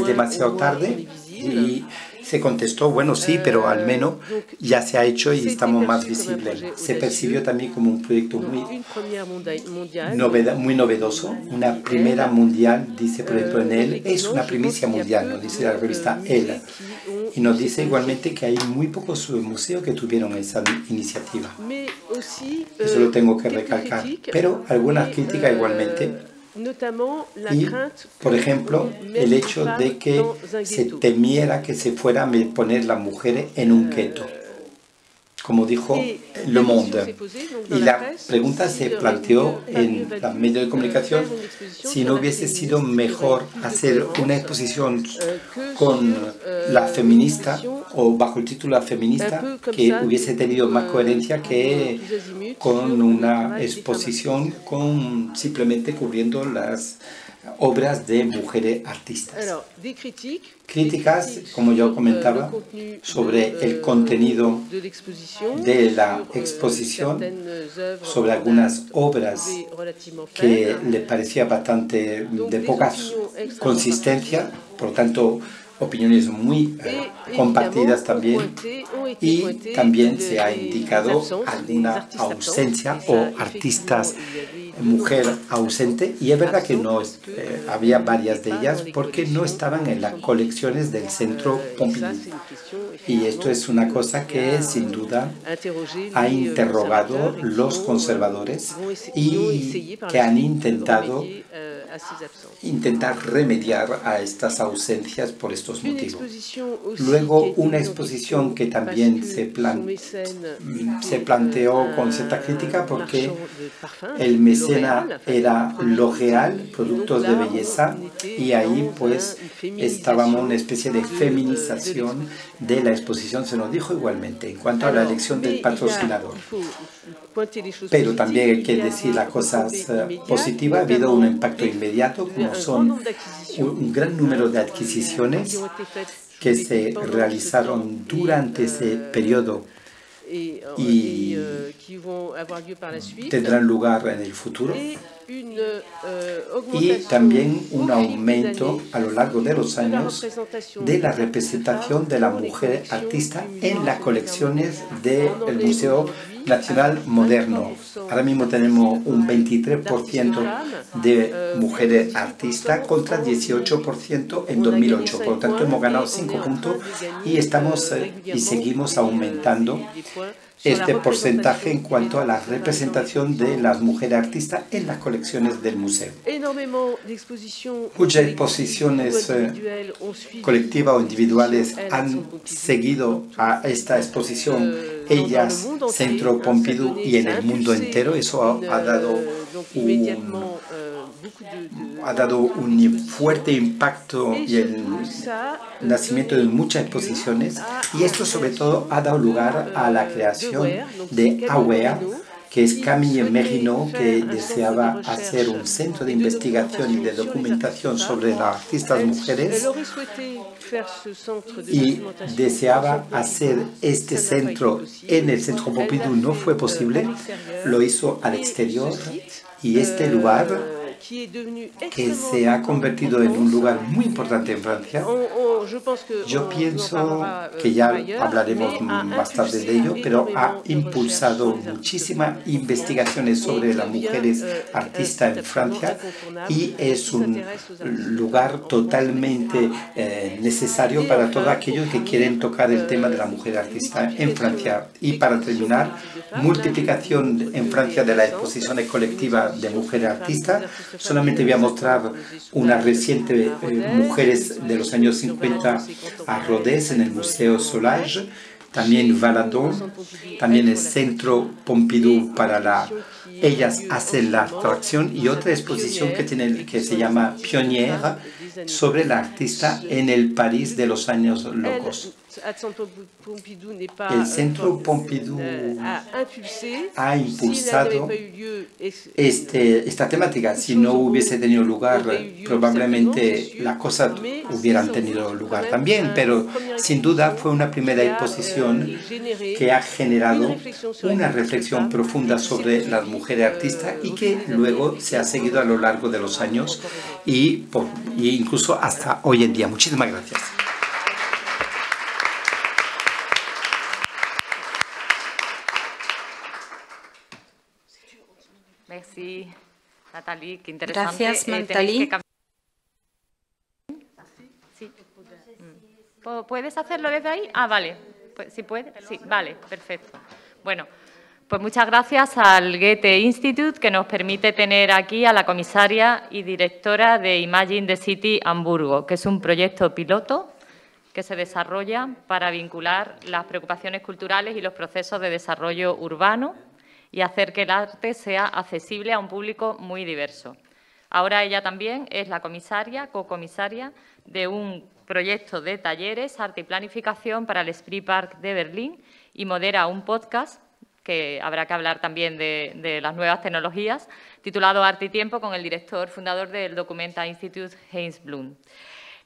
demasiado tarde y se contestó, bueno, sí, pero al menos ya se ha hecho y estamos más visibles. Se percibió también como un proyecto muy novedoso, una primera mundial, dice por ejemplo en él, es una primicia mundial, nos dice la revista Elle. Y nos dice igualmente que hay muy pocos museos que tuvieron esa iniciativa. Eso lo tengo que recalcar. Pero algunas críticas igualmente. Y, por ejemplo, el hecho de que se temiera que se fuera a poner las mujeres en un gueto, como dijo Le Monde. Y la pregunta se planteó en los medios de comunicación si no hubiese sido mejor hacer una exposición con la feminista o bajo el título La feminista, que hubiese tenido más coherencia que con una exposición simplemente cubriendo las obras de mujeres artistas. Críticas, como yo comentaba, sobre el contenido de la exposición, sobre algunas obras que le parecía bastante de poca consistencia, por lo tanto, opiniones muy compartidas también, y también se ha indicado alguna ausencia o artistas mujer ausente, y es verdad que no había varias de ellas porque no estaban en las colecciones del Centro Pompidou. Y esto es una cosa que sin duda ha interrogado los conservadores y que han intentado remediar a estas ausencias por estos motivos. Luego, una exposición que también se planteó con cierta crítica porque el mecena era L'Oréal, productos de belleza, y ahí pues estábamos en una especie de feminización de la exposición, se nos dijo igualmente, en cuanto a la elección del patrocinador. Pero también hay que decir las cosas positivas. Ha habido un impacto inmediato, como son un gran número de adquisiciones que se realizaron durante ese periodo y tendrán lugar en el futuro. Y también un aumento a lo largo de los años de la representación de la mujer artista en las colecciones del Museo Nacional Moderno. Ahora mismo tenemos un 23% de mujeres artistas contra 18% en 2008. Por lo tanto, hemos ganado 5 puntos y seguimos aumentando este porcentaje en cuanto a la representación de las mujeres artistas en las colecciones del museo. Muchas exposiciones colectivas o individuales han seguido a esta exposición, ellas, Centro Pompidou y en el mundo entero. Eso ha dado un fuerte impacto y el nacimiento de muchas exposiciones, y esto sobre todo ha dado lugar a la creación de AWEA, que es Camille Mérineau, que deseaba hacer un centro de investigación y de documentación sobre las artistas mujeres y deseaba hacer este centro en el Centro Pompidou. No fue posible, lo hizo al exterior, y este lugar que se ha convertido en un lugar muy importante en Francia. Yo pienso que ya hablaremos más tarde de ello, pero ha impulsado muchísimas investigaciones sobre las mujeres artistas en Francia y es un lugar totalmente necesario para todos aquellos que quieren tocar el tema de la mujer artista en Francia. Y para terminar, multiplicación en Francia de las exposiciones colectivas de mujeres artistas. Solamente voy a mostrar una reciente, mujeres de los años 50 a Rodez en el Museo Solage, también Valadon, también el Centro Pompidou para ellas hacen la abstracción, y otra exposición que se llama Pionnière sobre la artista en el París de los años locos. El Centro Pompidou ha impulsado esta temática. Si no hubiese tenido lugar, probablemente las cosas hubieran tenido lugar también, pero sin duda fue una primera exposición que ha generado una reflexión profunda sobre las mujeres artistas y que luego se ha seguido a lo largo de los años y incluso hasta hoy en día. Muchísimas gracias. Merci, Nathalie, qué interesante. Gracias, Nathalie. Sí. ¿Puedes hacerlo desde ahí? Ah, vale. ¿Sí puede? Sí, vale, perfecto. Bueno, pues muchas gracias al Goethe Institut, que nos permite tener aquí a la comisaria y directora de Imagine the City Hamburgo, que es un proyecto piloto que se desarrolla para vincular las preocupaciones culturales y los procesos de desarrollo urbano y hacer que el arte sea accesible a un público muy diverso. Ahora ella también es la comisaria, co-comisaria de un proyecto de talleres, arte y planificación para el Esprit Park de Berlín y modera un podcast que habrá que hablar también de las nuevas tecnologías, titulado Arte y Tiempo, con el director fundador del Documenta Institute, Heinz Blum.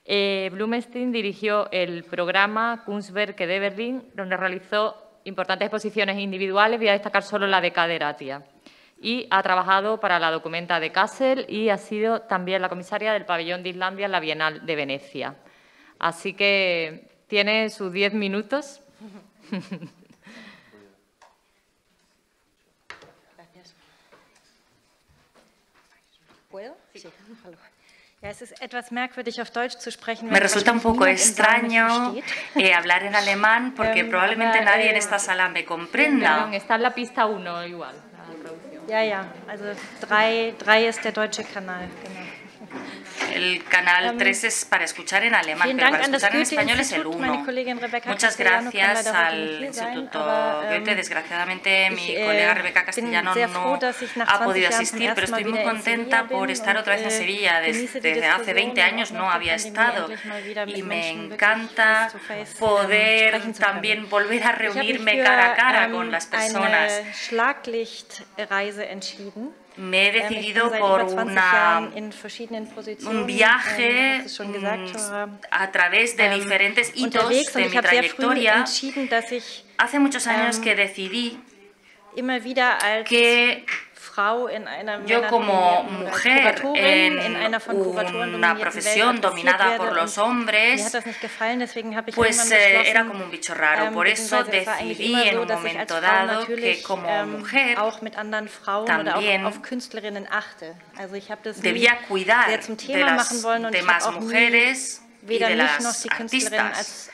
Blumstein dirigió el programa Kunstwerke de Berlín, donde realizó importantes exposiciones individuales, voy a destacar solo la de Kaderatia. Y ha trabajado para la Documenta de Kassel y ha sido también la comisaria del Pabellón de Islandia en la Bienal de Venecia. Así que tiene sus 10 minutos. ¿Puedo? Sí. Me resulta un poco extraño hablar en alemán porque probablemente nadie en esta sala me comprenda. Está en la pista 1 igual. Ja, also 3 ist der deutsche Kanal, genau. El canal 3 es para escuchar en alemán, pero para escuchar en español es el 1. Muchas gracias al Instituto Goethe. Desgraciadamente, mi colega Rebeca Castellano no ha podido asistir, pero estoy muy contenta por estar otra vez en Sevilla. Desde hace 20 años no había estado y me encanta poder también volver a reunirme cara a cara con las personas. Me he decidido por un viaje a través de diferentes hitos de mi trayectoria. Hace muchos años que decidí que yo como mujer en una profesión dominada por los hombres, pues era como un bicho raro. Por eso decidí en un momento dado que como mujer también debía cuidar de las demás mujeres y de las artistas.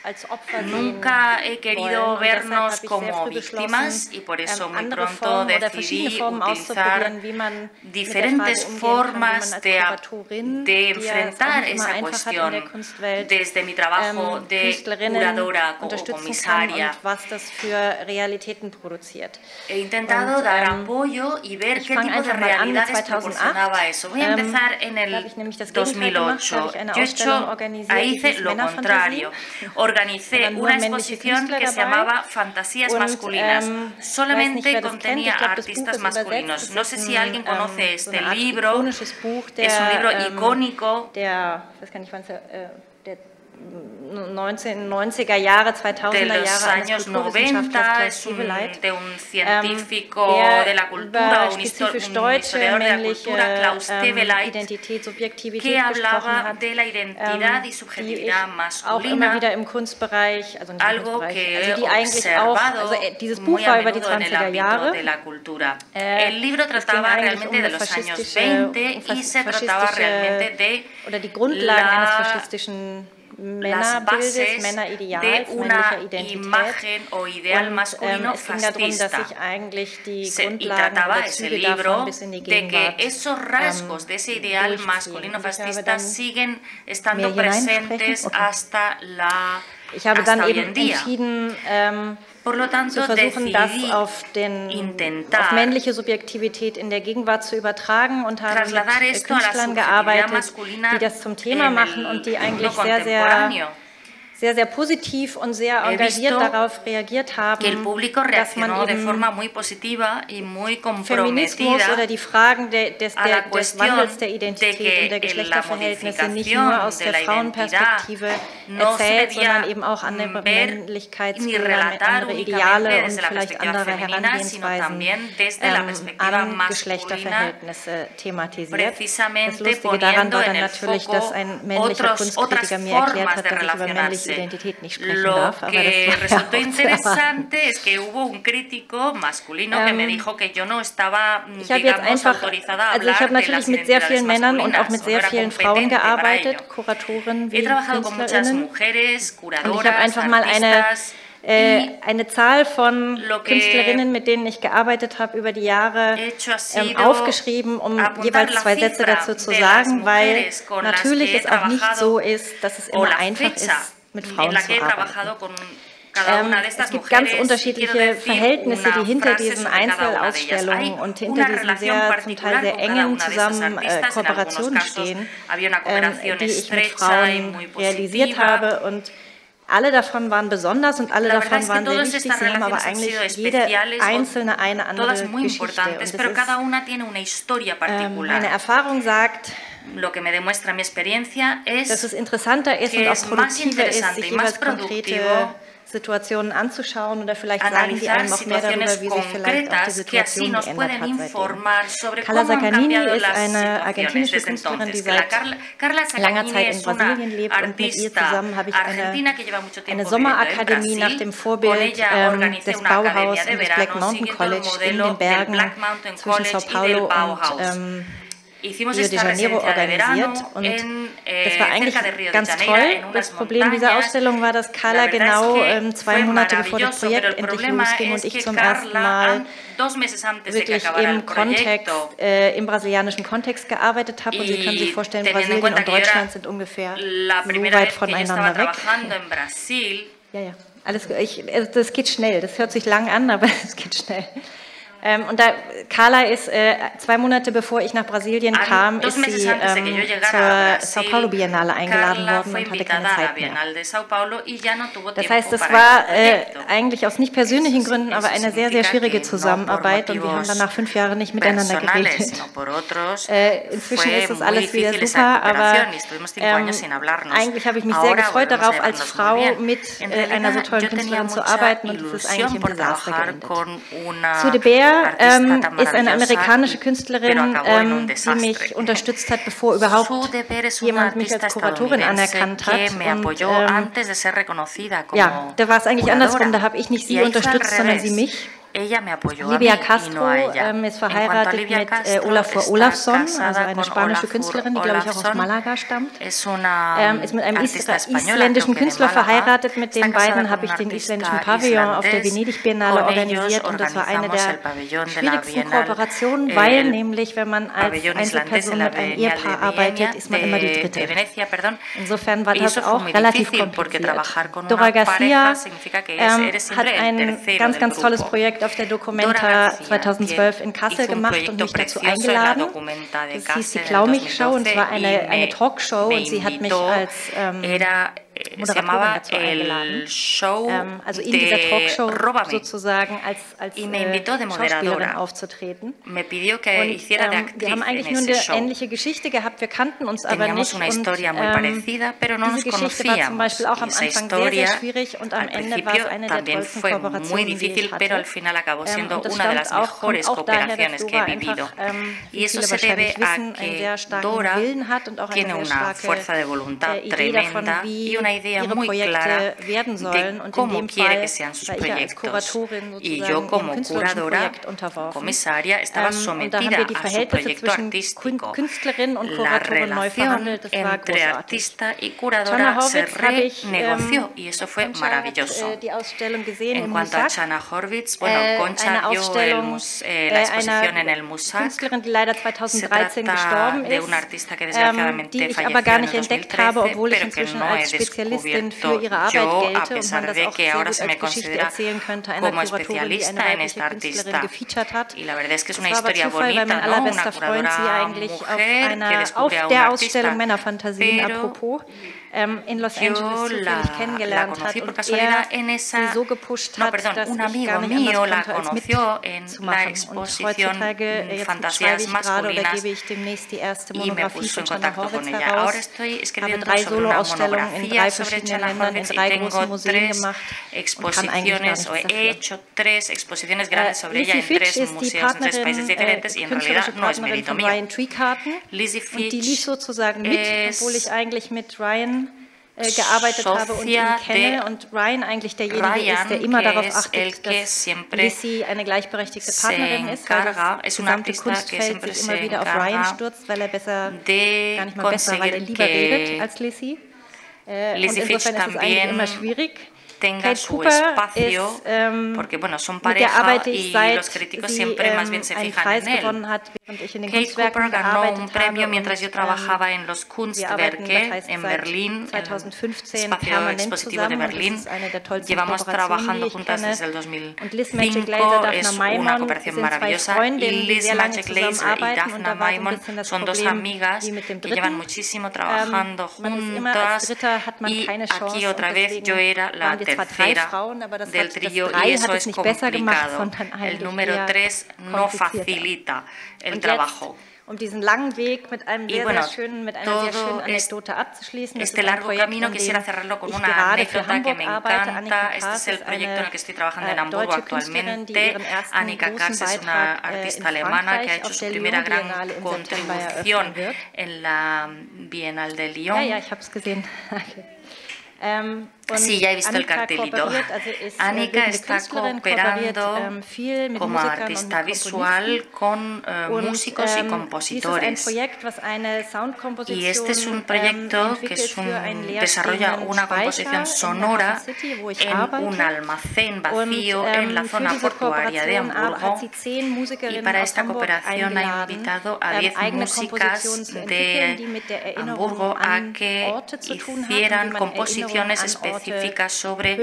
Nunca he querido vernos como víctimas y por eso muy pronto decidí utilizar diferentes formas de enfrentar esa cuestión desde mi trabajo de curadora o comisaria. He intentado dar apoyo y ver qué tipo de realidades proporcionaba eso. Voy a empezar en el 2008. Ahí hice lo contrario. Organicé una exposición que se llamaba Fantasías Masculinas. Solamente contenía artistas masculinos. No sé si alguien conoce este libro. Es un libro icónico 90er Jahre, 2000er Jahre eines Kulturwissenschaftlers de un científico de la cultura, un historiador de la cultura, Klaus Teweleit, que hablaba de la identidad y subjetividad masculina, algo que he observado muy a menudo en el ámbito de la cultura. El libro trataba realmente de los años 20 y se trataba realmente de las bases de una imagen o ideal masculino fascista. Y trataba ese libro de que esos rasgos de ese ideal masculino fascista siguen estando presentes hasta hoy en día. Por lo tanto, decidí intentar männliche Subjektivität in der Gegenwart zu übertragen und habe mit Künstlern gearbeitet, die das zum Thema machen und die eigentlich sehr positiv und sehr engagiert darauf reagiert haben, dass man eben Feminismus oder die Fragen des Wandels der Identität und der Geschlechterverhältnisse nicht nur aus der Frauenperspektive erzählt, sondern eben auch andere Männlichkeitsbilder, andere Ideale und vielleicht andere Herangehensweisen an Geschlechterverhältnisse thematisiert. Das Lustige daran war dann natürlich, dass ein männlicher Kunstkritiker mir erklärt hat, dass ich über männliche Identität nicht sprechen darf. Lo que resultó interesante es que hubo un crítico masculino que me dijo que yo no estaba, digamos, autorizada a hablar de las identidades masculinas. Und auch mit sehr vielen Frauen gearbeitet, Kuratoren wie Künstlerinnen. Und ich habe einfach mal eine Zahl von Künstlerinnen, mit denen ich gearbeitet habe, über die Jahre aufgeschrieben, um jeweils 2 Sätze dazu zu sagen, weil natürlich es auch nicht so ist, dass es immer einfach ist, mit Frauen zu arbeiten. Es gibt ganz unterschiedliche Verhältnisse, die hinter diesen Einzelausstellungen und hinter diesen zum Teil sehr engen Kooperationen stehen, die ich mit Frauen realisiert habe. Und alle davon waren besonders und alle davon waren sehr wichtig. Sie haben aber eigentlich jede einzelne eine andere Geschichte. Und meine Erfahrung sagt, dass es interessanter ist und auch produktiver ist, sich jeweils konkrete Situationen anzuschauen oder vielleicht sagen die einem auch mehr darüber, wie sich vielleicht auch die Situation geändert hat seitdem. Carla Zaganini ist eine argentinische Künstlerin, die seit langer Zeit in Brasilien lebt und mit ihr zusammen habe ich eine Sommerakademie nach dem Vorbild des Bauhaus und des Black Mountain College in den Bergen zwischen Sao Paulo und Rio de Janeiro organisiert und das war eigentlich ganz toll. Das Problem dieser Ausstellung war, dass Carla genau 2 Monate bevor das Projekt endlich losging und ich zum ersten Mal wirklich im brasilianischen Kontext gearbeitet habe. Und Sie können sich vorstellen, Brasilien und Deutschland sind ungefähr so weit voneinander weg. Ja, alles gut. Das geht schnell. Das hört sich lang an, aber es geht schnell. Und Carla ist 2 Monate bevor ich nach Brasilien kam, ist sie zur Sao Paulo Biennale eingeladen worden und hatte keine Zeit mehr. Das heißt, es war eigentlich aus nicht persönlichen Gründen, aber eine sehr, sehr schwierige Zusammenarbeit und wir haben dann nach 5 Jahren nicht miteinander geredet. Inzwischen ist das alles wieder super, aber eigentlich habe ich mich sehr gefreut darauf, als Frau mit einer so tollen Künstlerin zu arbeiten und es ist eigentlich im Desaster geendet. Sue de Beer ist eine amerikanische Künstlerin, die mich unterstützt hat, bevor überhaupt jemand mich als Kuratorin anerkannt hat. Und, ja, da war es eigentlich andersrum, da habe ich nicht sie unterstützt, sondern sie mich. Livia Castro ist verheiratet mit Olafur Olafsson, also eine spanische Künstlerin, die, glaube ich, auch aus Malaga stammt. Ist mit einem isländischen Künstler verheiratet. Mit den beiden habe ich den isländischen Pavillon auf der Venedig Biennale organisiert und das war eine der schwierigsten Kooperationen, weil nämlich, wenn man als Einzelperson mit einem Ehepaar arbeitet, ist man immer die Dritte. Insofern war das auch relativ kompliziert. Dora Garcia hat ein ganz, ganz tolles Projekt auf der Documenta 2012 in Kassel gemacht und mich dazu eingeladen. Das hieß die Klaumich-Show und zwar eine Talkshow und sie hat mich als se llamaba el show de Róbame, y me invitó de moderadora. Me pidió que hiciera de actriz en ese show. Teníamos una historia muy parecida, pero no nos conocíamos. Y esa historia al principio también fue muy difícil, pero al final acabó siendo una de las mejores cooperaciones que he vivido. Y eso se debe a que Dora tiene una fuerza de voluntad tremenda y una idea muy clara de cómo quiere que sean sus proyectos. Y yo, como curadora, comisaria, estaba sometida a su proyecto artístico. La relación entre artista y curadora se renegoció y eso fue maravilloso. En cuanto a Chana Horvitz, bueno, Concha vio la exposición en el Musac. Se trata de una artista que desgraciadamente falleció en el 2013, pero que no he descubierto yo, a pesar de que ahora se me considera como especialista en esta artista. Y la verdad es que es una historia bonita, ¿no? Una curadora mujer que descubre a un artista, pero yo la conocí por casualidad en esa... No, perdón, un amigo mío la conoció en la exposición Fantasías Masculinas y me puso en contacto con ella. Ahora estoy escribiendo sobre una monografía sobre Chana Horvitz y tengo 3 exposiciones, o he hecho 3 exposiciones grandes sobre ella en 3 museos en 3 países diferentes y en realidad no es mérito mío. Lizzie Fitch es socia de Ryan, que es el que siempre se encarga, es un artista que siempre se encarga de conseguir que Lizzie Fitch también tenga su espacio, porque bueno, son pareja y los críticos siempre más bien se fijan en él. Kate Cooper ganó un premio mientras yo trabajaba en los Kunstwerke en Berlín, el espacio expositivo de Berlín. Llevamos trabajando juntas desde el 2005, es una cooperación maravillosa. Y Liz Magic Glaser y Daphna Maimon son 2 amigas que llevan muchísimo trabajando juntas, y aquí otra vez yo era la tercera del trío y eso es complicado. El número 3 no facilita el trabajo. Y bueno, todo este largo camino quisiera cerrarlo con una anécdota que me encanta. Este es el proyecto en el que estoy trabajando en Hamburgo actualmente. Annika Katz es una artista alemana que ha hecho su primera gran contribución en la Bienal de Lyon. Sí, ya he visto el cartelito. Annika está cooperando como artista visual con músicos y compositores. Y este es un proyecto que desarrolla una composición sonora en un almacén vacío en la zona portuaria de Hamburgo. Y para esta cooperación ha invitado a 10 músicas de Hamburgo a que hicieran composiciones específicas sobre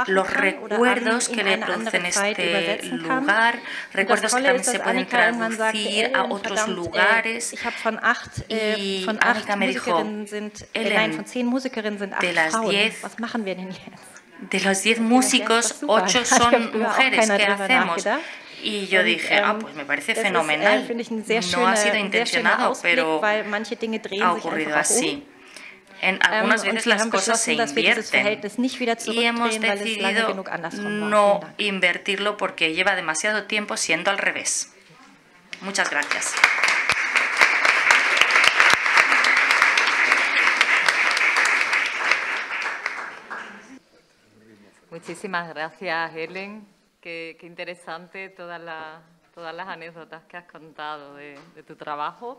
los recuerdos que le producen este lugar, recuerdos que también se pueden traducir a otros lugares. Y Annika me dijo, Ellen, de los 10 músicos, 8 son mujeres, ¿qué hacemos? Y yo dije, pues me parece fenomenal. No ha sido intencionado, pero ha ocurrido así. Algunas veces las cosas se invierten y hemos decidido no invertirlo porque lleva demasiado tiempo siendo al revés. Muchas gracias. Muchísimas gracias, Helen. Qué interesante todas las anécdotas que has contado de tu trabajo.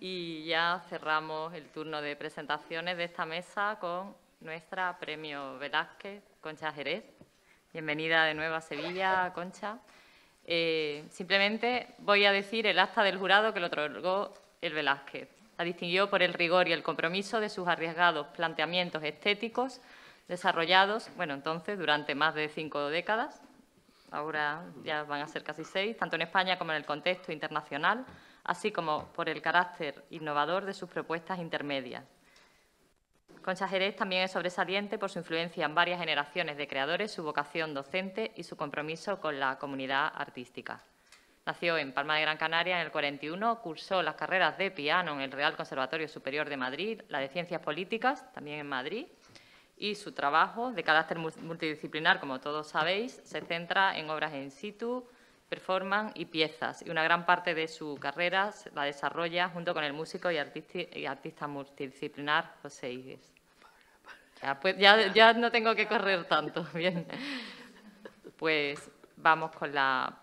Y ya cerramos el turno de presentaciones de esta mesa con nuestra Premio Velázquez, Concha Jerez. Bienvenida de nuevo a Sevilla, Concha. Simplemente voy a decir el acta del jurado que le otorgó el Velázquez. La distinguió por el rigor y el compromiso de sus arriesgados planteamientos estéticos desarrollados, durante más de 5 décadas, ahora ya van a ser casi 6, tanto en España como en el contexto internacional, así como por el carácter innovador de sus propuestas intermedias. Concha Jerez también es sobresaliente por su influencia en varias generaciones de creadores, su vocación docente y su compromiso con la comunidad artística. Nació en Palma de Gran Canaria en el 41, cursó las carreras de piano en el Real Conservatorio Superior de Madrid, la de Ciencias Políticas, también en Madrid, y su trabajo, de carácter multidisciplinar, como todos sabéis, se centra en obras in situ, performance y piezas, y una gran parte de su carrera la desarrolla junto con el músico y artista multidisciplinar José Íguez. Pues ya no tengo que correr tanto. Bien. Pues vamos con la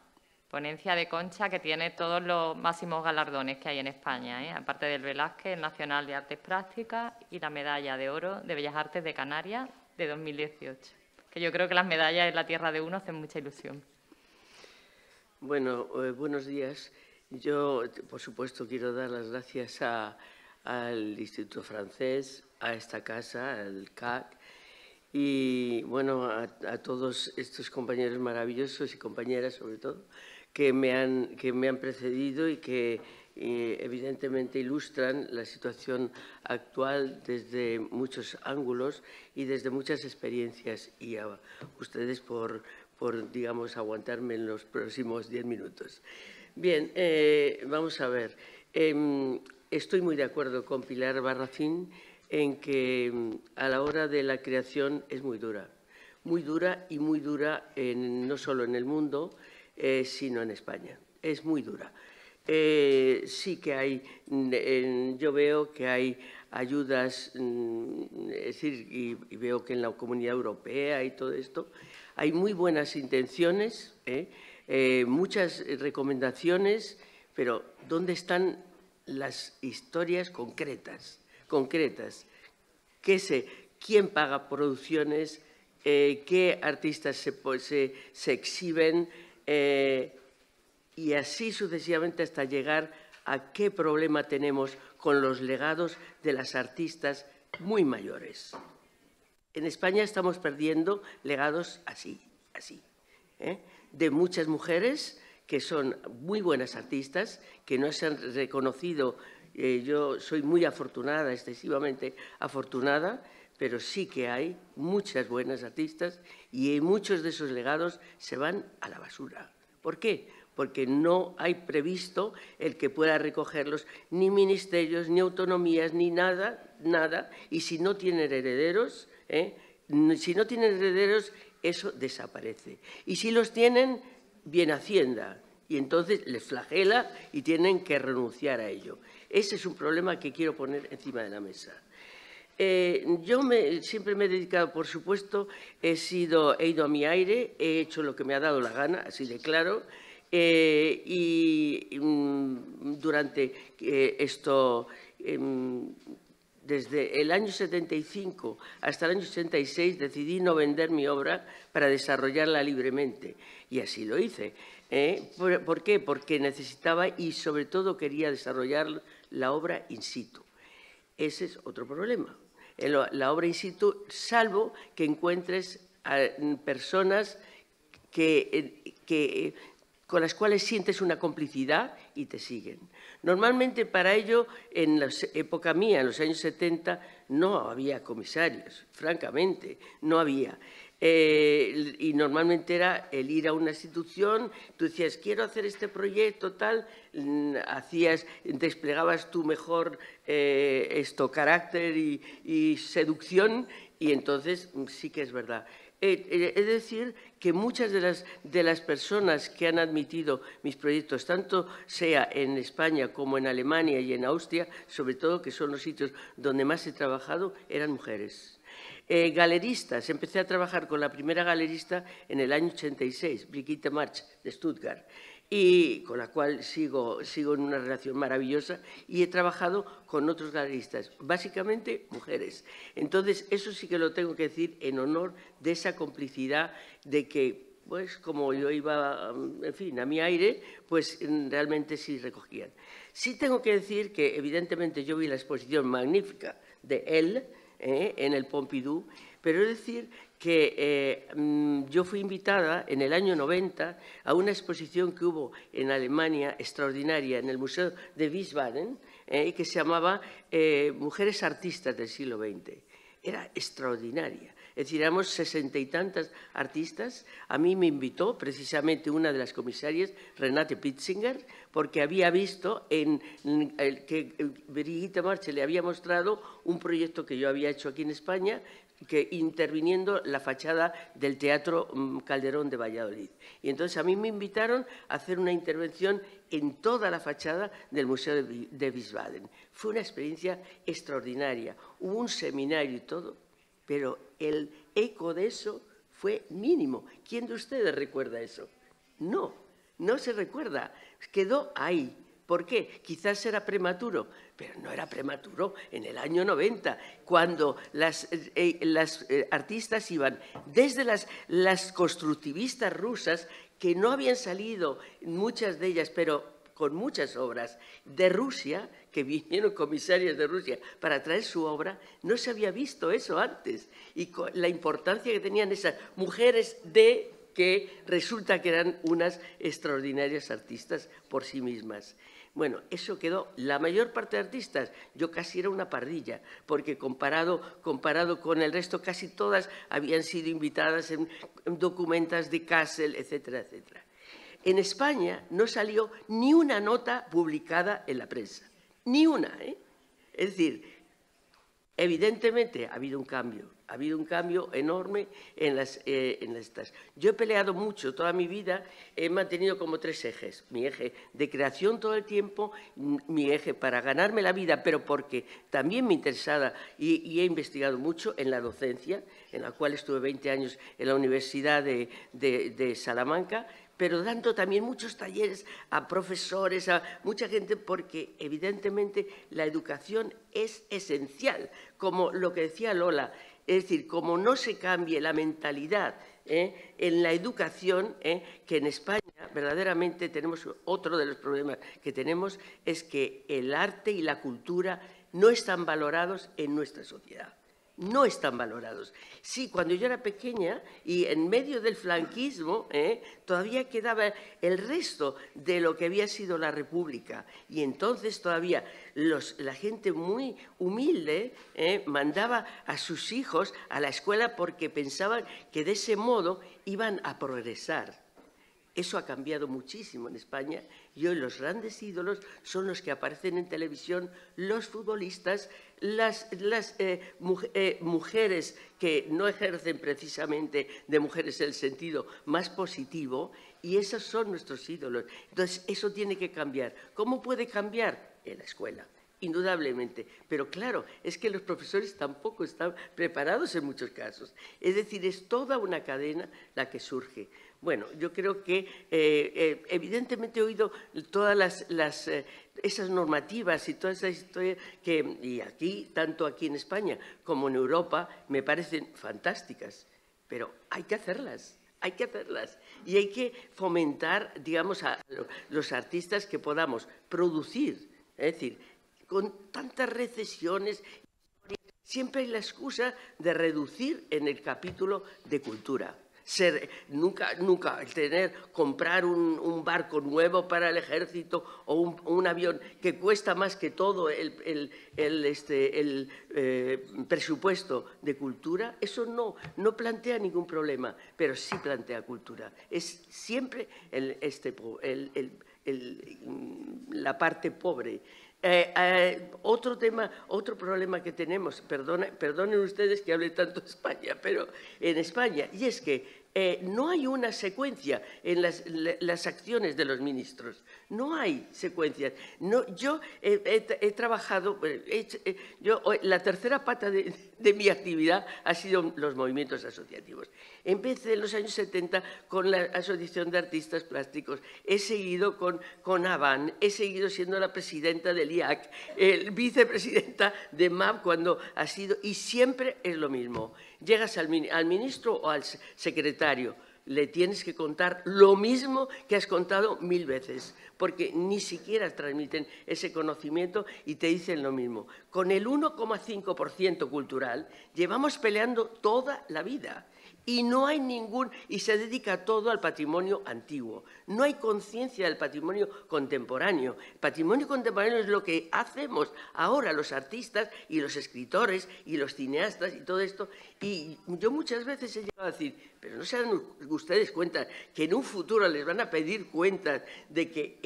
ponencia de Concha, que tiene todos los máximos galardones que hay en España, ¿eh? Aparte del Velázquez, el Nacional de Artes Plásticas y la Medalla de Oro de Bellas Artes de Canarias de 2018. Que yo creo que las medallas en la tierra de uno hacen mucha ilusión. Bueno, buenos días. Yo, por supuesto, quiero dar las gracias al Instituto Francés, a esta casa, al CAC, y bueno, a todos estos compañeros maravillosos y compañeras, sobre todo, que me han precedido y que evidentemente ilustran la situación actual desde muchos ángulos y desde muchas experiencias. Y a ustedes por digamos, aguantarme en los próximos 10 minutos. Bien, vamos a ver. Estoy muy de acuerdo con Pilar Barracín en que a la hora de la creación es muy dura y muy dura no solo en el mundo, sino en España. Es muy dura. Sí que hay, yo veo que hay ayudas, es decir, y veo que en la Comunidad Europea y todo esto, hay muy buenas intenciones, muchas recomendaciones, pero ¿dónde están las historias concretas? ¿Quién paga producciones? ¿Qué artistas se exhiben? Y así sucesivamente hasta llegar a qué problema tenemos con los legados de las artistas muy mayores. En España estamos perdiendo legados así, de muchas mujeres que son muy buenas artistas, que no se han reconocido. Yo soy muy afortunada, excesivamente afortunada, pero sí que hay muchas buenas artistas y muchos de esos legados se van a la basura. ¿Por qué? Porque no hay previsto el que pueda recogerlos ni ministerios, ni autonomías, ni nada, y si no tienen herederos, eso desaparece. Y si los tienen, viene Hacienda, y entonces les flagela y tienen que renunciar a ello. Ese es un problema que quiero poner encima de la mesa. Yo siempre me he dedicado, por supuesto, he ido a mi aire, he hecho lo que me ha dado la gana, así de claro, y durante esto, desde el año 75 hasta el año 86, decidí no vender mi obra para desarrollarla libremente, y así lo hice. ¿Por qué? Porque necesitaba y, sobre todo, quería desarrollar la obra in situ. Ese es otro problema. La obra in situ, salvo que encuentres a personas con las cuales sientes una complicidad y te siguen. Normalmente para ello, en la época mía, en los años 70, no había comisarios, francamente, no había. Y normalmente era el ir a una institución, tú decías, quiero hacer este proyecto, tal, desplegabas tu mejor carácter y seducción, y entonces sí que es verdad. Es decir, que muchas de las personas que han admitido mis proyectos, tanto sea en España como en Alemania y en Austria, sobre todo, que son los sitios donde más he trabajado, eran mujeres. Galeristas, empecé a trabajar con la primera galerista en el año 86, Brigitte March, de Stuttgart, y con la cual sigo en una relación maravillosa, y he trabajado con otros galeristas, básicamente mujeres. Entonces, eso sí que lo tengo que decir en honor de esa complicidad de que, pues, como yo iba, en fin, a mi aire, pues realmente sí recogían. Sí tengo que decir que, evidentemente, yo vi la exposición magnífica de él, en el Pompidou, pero es decir que yo fui invitada en el año 90 a una exposición que hubo en Alemania extraordinaria en el Museo de Wiesbaden, que se llamaba Mujeres Artistas del siglo XX. era extraordinaria. Es decir, éramos 60 y tantas artistas. A mí me invitó precisamente una de las comisarias, Renate Pitzinger, porque había visto que Brigitte Marche le había mostrado un proyecto que yo había hecho aquí en España, que interviniendo la fachada del Teatro Calderón de Valladolid. Y entonces a mí me invitaron a hacer una intervención en toda la fachada del Museo de Wiesbaden. Fue una experiencia extraordinaria. Hubo un seminario y todo, pero el eco de eso fue mínimo. ¿Quién de ustedes recuerda eso? No, no se recuerda. Quedó ahí. ¿Por qué? Quizás era prematuro, pero no era prematuro en el año 90, cuando las artistas iban desde las constructivistas rusas, que no habían salido, muchas de ellas, pero con muchas obras, de Rusia, que vinieron comisarias de Rusia para traer su obra, no se había visto eso antes. Y la importancia que tenían esas mujeres que resulta que eran unas extraordinarias artistas por sí mismas. Bueno, eso quedó. La mayor parte de artistas, yo casi era una pardilla, porque comparado con el resto, casi todas habían sido invitadas en documentas de Kassel, etcétera, etcétera. En España no salió ni una nota publicada en la prensa, ni una, ¿eh? Es decir, evidentemente ha habido un cambio enorme en estas. Yo he peleado mucho toda mi vida, he mantenido como 3 ejes. Mi eje de creación todo el tiempo, mi eje para ganarme la vida, pero porque también me interesaba y he investigado mucho en la docencia, en la cual estuve 20 años en la Universidad de Salamanca, pero dando también muchos talleres a profesores, a mucha gente, porque evidentemente la educación es esencial, como lo que decía Lola. Es decir, como no se cambie la mentalidad en la educación, que en España verdaderamente tenemos otro de los problemas que tenemos, es que el arte y la cultura no están valorados en nuestra sociedad. No están valorados. Sí, cuando yo era pequeña y en medio del franquismo todavía quedaba el resto de lo que había sido la República, y entonces todavía la gente muy humilde mandaba a sus hijos a la escuela porque pensaban que de ese modo iban a progresar. Eso ha cambiado muchísimo en España y hoy los grandes ídolos son los que aparecen en televisión, los futbolistas, las mujeres que no ejercen precisamente de mujeres en el sentido más positivo, y esos son nuestros ídolos. Entonces, eso tiene que cambiar. ¿Cómo puede cambiar? En la escuela, indudablemente. Pero claro, es que los profesores tampoco están preparados en muchos casos. Es decir, es toda una cadena la que surge. Bueno, yo creo que evidentemente he oído todas esas normativas y todas esas historias y aquí, tanto aquí en España como en Europa, me parecen fantásticas, pero hay que hacerlas. Hay que hacerlas y hay que fomentar, digamos, a los artistas que podamos producir. Es decir, con tantas recesiones, siempre hay la excusa de reducir en el capítulo de cultura. Nunca comprar un barco nuevo para el ejército o un avión que cuesta más que todo el presupuesto de cultura, eso no plantea ningún problema, pero sí plantea cultura. Es siempre la parte pobre. Otro problema que tenemos, perdonen ustedes que hable tanto de España, pero en España, y es que no hay una secuencia en las acciones de los ministros. No hay secuencias. Yo he trabajado, la tercera pata de mi actividad ha sido los movimientos asociativos. Empecé en los años 70 con la Asociación de Artistas Plásticos, he seguido con ABAN, he seguido siendo la presidenta del IAC, vicepresidenta de MAP cuando ha sido, y siempre es lo mismo. Llegas al ministro o al secretario, le tienes que contar lo mismo que has contado 1000 veces, porque ni siquiera transmiten ese conocimiento y te dicen lo mismo. Con el 1,5% cultural llevamos peleando toda la vida Y no hay y se dedica todo al patrimonio antiguo. No hay conciencia del patrimonio contemporáneo. El patrimonio contemporáneo es lo que hacemos ahora los artistas y los escritores y los cineastas y todo esto. Y yo muchas veces he llegado a decir, pero no se dan ustedes cuenta que en un futuro les van a pedir cuentas de que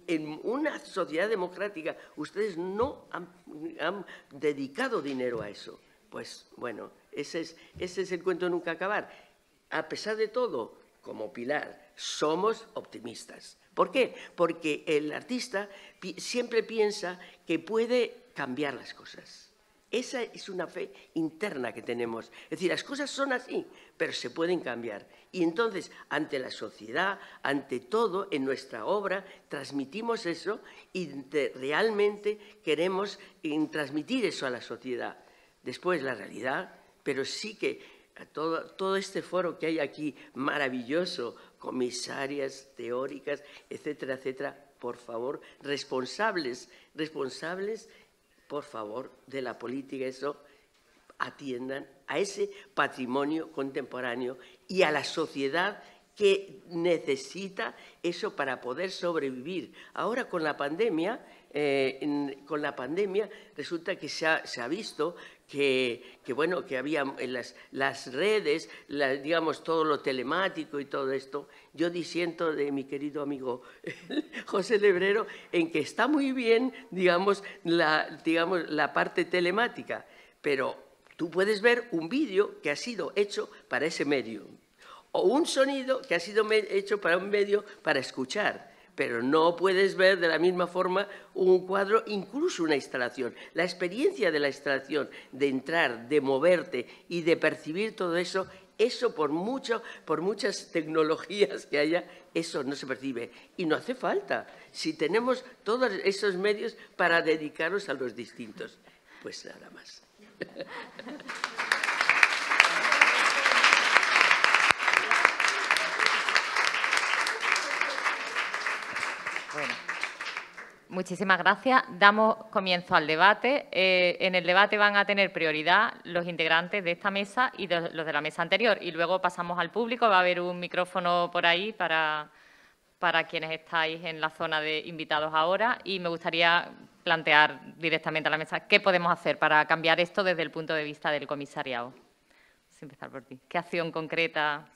en una sociedad democrática ustedes no han dedicado dinero a eso. Pues bueno, ese es el cuento de nunca acabar. A pesar de todo, como Pilar, somos optimistas. ¿Por qué? Porque el artista siempre piensa que puede cambiar las cosas. Esa es una fe interna que tenemos. Es decir, las cosas son así, pero se pueden cambiar. Y entonces, ante la sociedad, ante todo, en nuestra obra, transmitimos eso y realmente queremos transmitir eso a la sociedad. Después la realidad, pero sí que todo este foro que hay aquí, maravilloso, comisarias teóricas, etcétera, etcétera, por favor, responsables, por favor, de la política, eso, atiendan a ese patrimonio contemporáneo y a la sociedad que necesita eso para poder sobrevivir. Ahora con la pandemia resulta que se ha visto que había en las redes, digamos, todo lo telemático y todo esto. Yo disiento de mi querido amigo José Lebrero en que está muy bien, digamos, la parte telemática, pero tú puedes ver un vídeo que ha sido hecho para ese medio o un sonido que ha sido hecho para un medio para escuchar. Pero no puedes ver de la misma forma un cuadro, incluso una instalación. La experiencia de la instalación, de entrar, de moverte y de percibir todo eso, por muchas tecnologías que haya, eso no se percibe. Y no hace falta, si tenemos todos esos medios para dedicarnos a los distintos. Pues nada más. Bueno, muchísimas gracias. Damos comienzo al debate. En el debate van a tener prioridad los integrantes de esta mesa y los de la mesa anterior. Y luego pasamos al público. Va a haber un micrófono por ahí para quienes estáis en la zona de invitados ahora. Y me gustaría plantear directamente a la mesa qué podemos hacer para cambiar esto desde el punto de vista del comisariado. Vamos a empezar por ti. ¿Qué acción concreta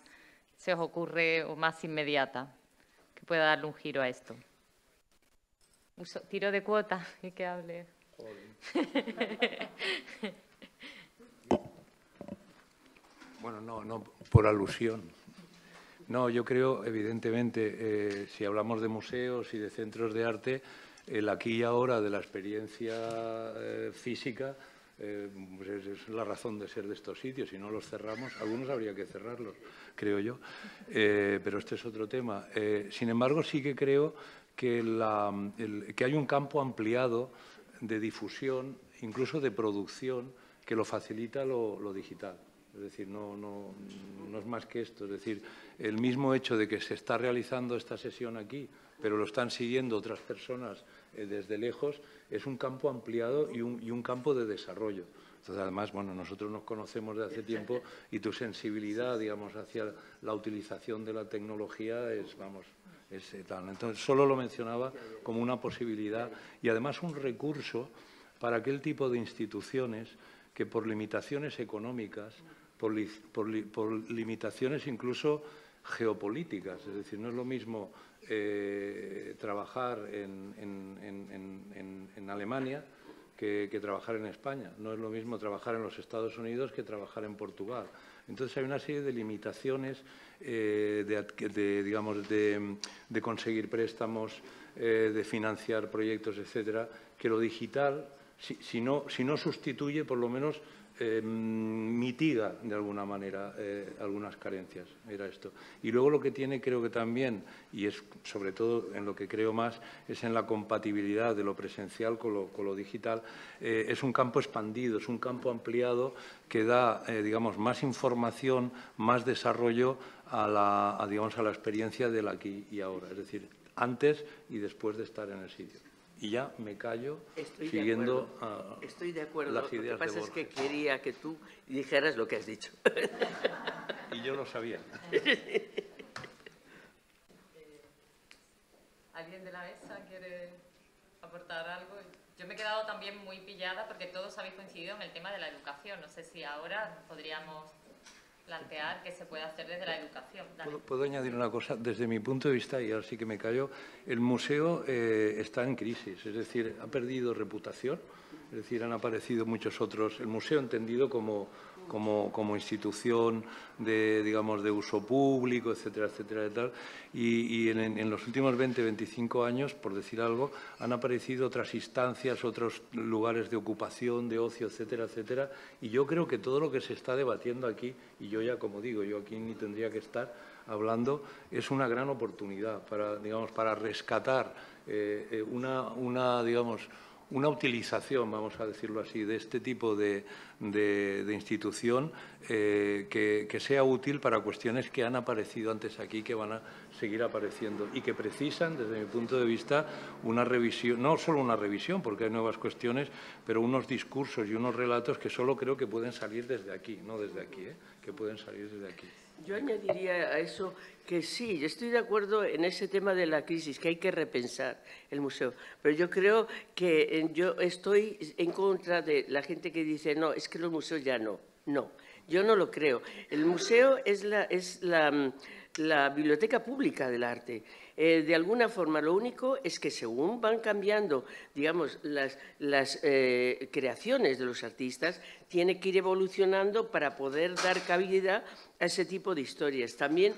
se os ocurre o más inmediata que pueda darle un giro a esto? Tiro de cuota y que hable. Bueno, no, por alusión. No, yo creo, evidentemente, si hablamos de museos y de centros de arte, el aquí y ahora de la experiencia física pues es la razón de ser de estos sitios. Si no los cerramos, algunos habría que cerrarlos, creo yo, pero este es otro tema. Sin embargo, sí que creo que hay un campo ampliado de difusión, incluso de producción, que lo facilita lo digital. Es decir, no es más que esto. Es decir, el mismo hecho de que se está realizando esta sesión aquí, pero lo están siguiendo otras personas desde lejos, es un campo ampliado y un campo de desarrollo. Entonces, además, bueno, nosotros nos conocemos de hace tiempo y tu sensibilidad, digamos, hacia la utilización de la tecnología es, vamos, es tal. Entonces, solo lo mencionaba como una posibilidad y, además, un recurso para aquel tipo de instituciones que, por limitaciones económicas, por limitaciones incluso geopolíticas, es decir, no es lo mismo trabajar en Alemania que trabajar en España. No es lo mismo trabajar en los Estados Unidos que trabajar en Portugal. Entonces hay una serie de limitaciones de conseguir préstamos, de financiar proyectos, etcétera, que lo digital, si no sustituye, por lo menos mitiga de alguna manera algunas carencias. Era esto. Y luego lo que tiene, creo que también, y es sobre todo en lo que creo más, es en la compatibilidad de lo presencial con lo digital. Es un campo expandido, es un campo ampliado que da, digamos, más información, más desarrollo a la experiencia del aquí y ahora. Es decir, antes y después de estar en el sitio. Y ya me callo siguiendo Estoy de acuerdo. Las ideas. Lo que pasa es que quería que tú dijeras lo que has dicho. Y Y yo lo sabía. ¿Alguien de la mesa quiere aportar algo? Yo me he quedado también muy pillada porque todos habéis coincidido en el tema de la educación. No sé si ahora podríamos plantear qué se puede hacer desde la educación. ¿Puedo añadir una cosa? Desde mi punto de vista, y ahora sí que me callo, el museo está en crisis, es decir, ha perdido reputación, es decir, han aparecido muchos otros, el museo entendido como institución de, digamos, de uso público, etcétera, etcétera, y tal. Y en los últimos 20, 25 años, por decir algo, han aparecido otras instancias, otros lugares de ocupación, de ocio, etcétera, etcétera. Y yo creo que todo lo que se está debatiendo aquí, y yo ya, como digo, yo aquí ni tendría que estar hablando, es una gran oportunidad para, digamos, para rescatar una utilización, vamos a decirlo así, de este tipo de institución que sea útil para cuestiones que han aparecido antes aquí, que van a seguir apareciendo y que precisan, desde mi punto de vista, una revisión, no solo una revisión, porque hay nuevas cuestiones, pero unos discursos y unos relatos que solo creo que pueden salir desde aquí, no desde aquí, que pueden salir desde aquí. Yo añadiría a eso que sí, yo estoy de acuerdo en ese tema de la crisis, que hay que repensar el museo, pero yo creo que yo estoy en contra de la gente que dice, no, es que los museos ya no. No, yo no lo creo. El museo es la biblioteca pública del arte. De alguna forma, lo único es que según van cambiando, digamos, las creaciones de los artistas, tiene que ir evolucionando para poder dar cabida a ese tipo de historias. También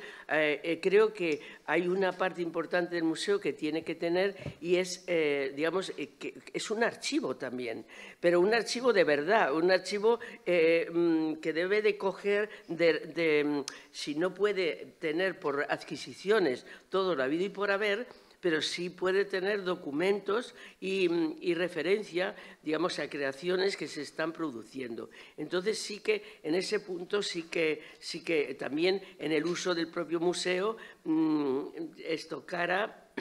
creo que hay una parte importante del museo que tiene que tener y es, digamos, que es un archivo también, pero un archivo de verdad, un archivo que debe de coger, si no puede tener por adquisiciones todo lo habido y por haber, pero sí puede tener documentos y referencia, digamos, a creaciones que se están produciendo. Entonces, sí que en ese punto, sí que también en el uso del propio museo esto cara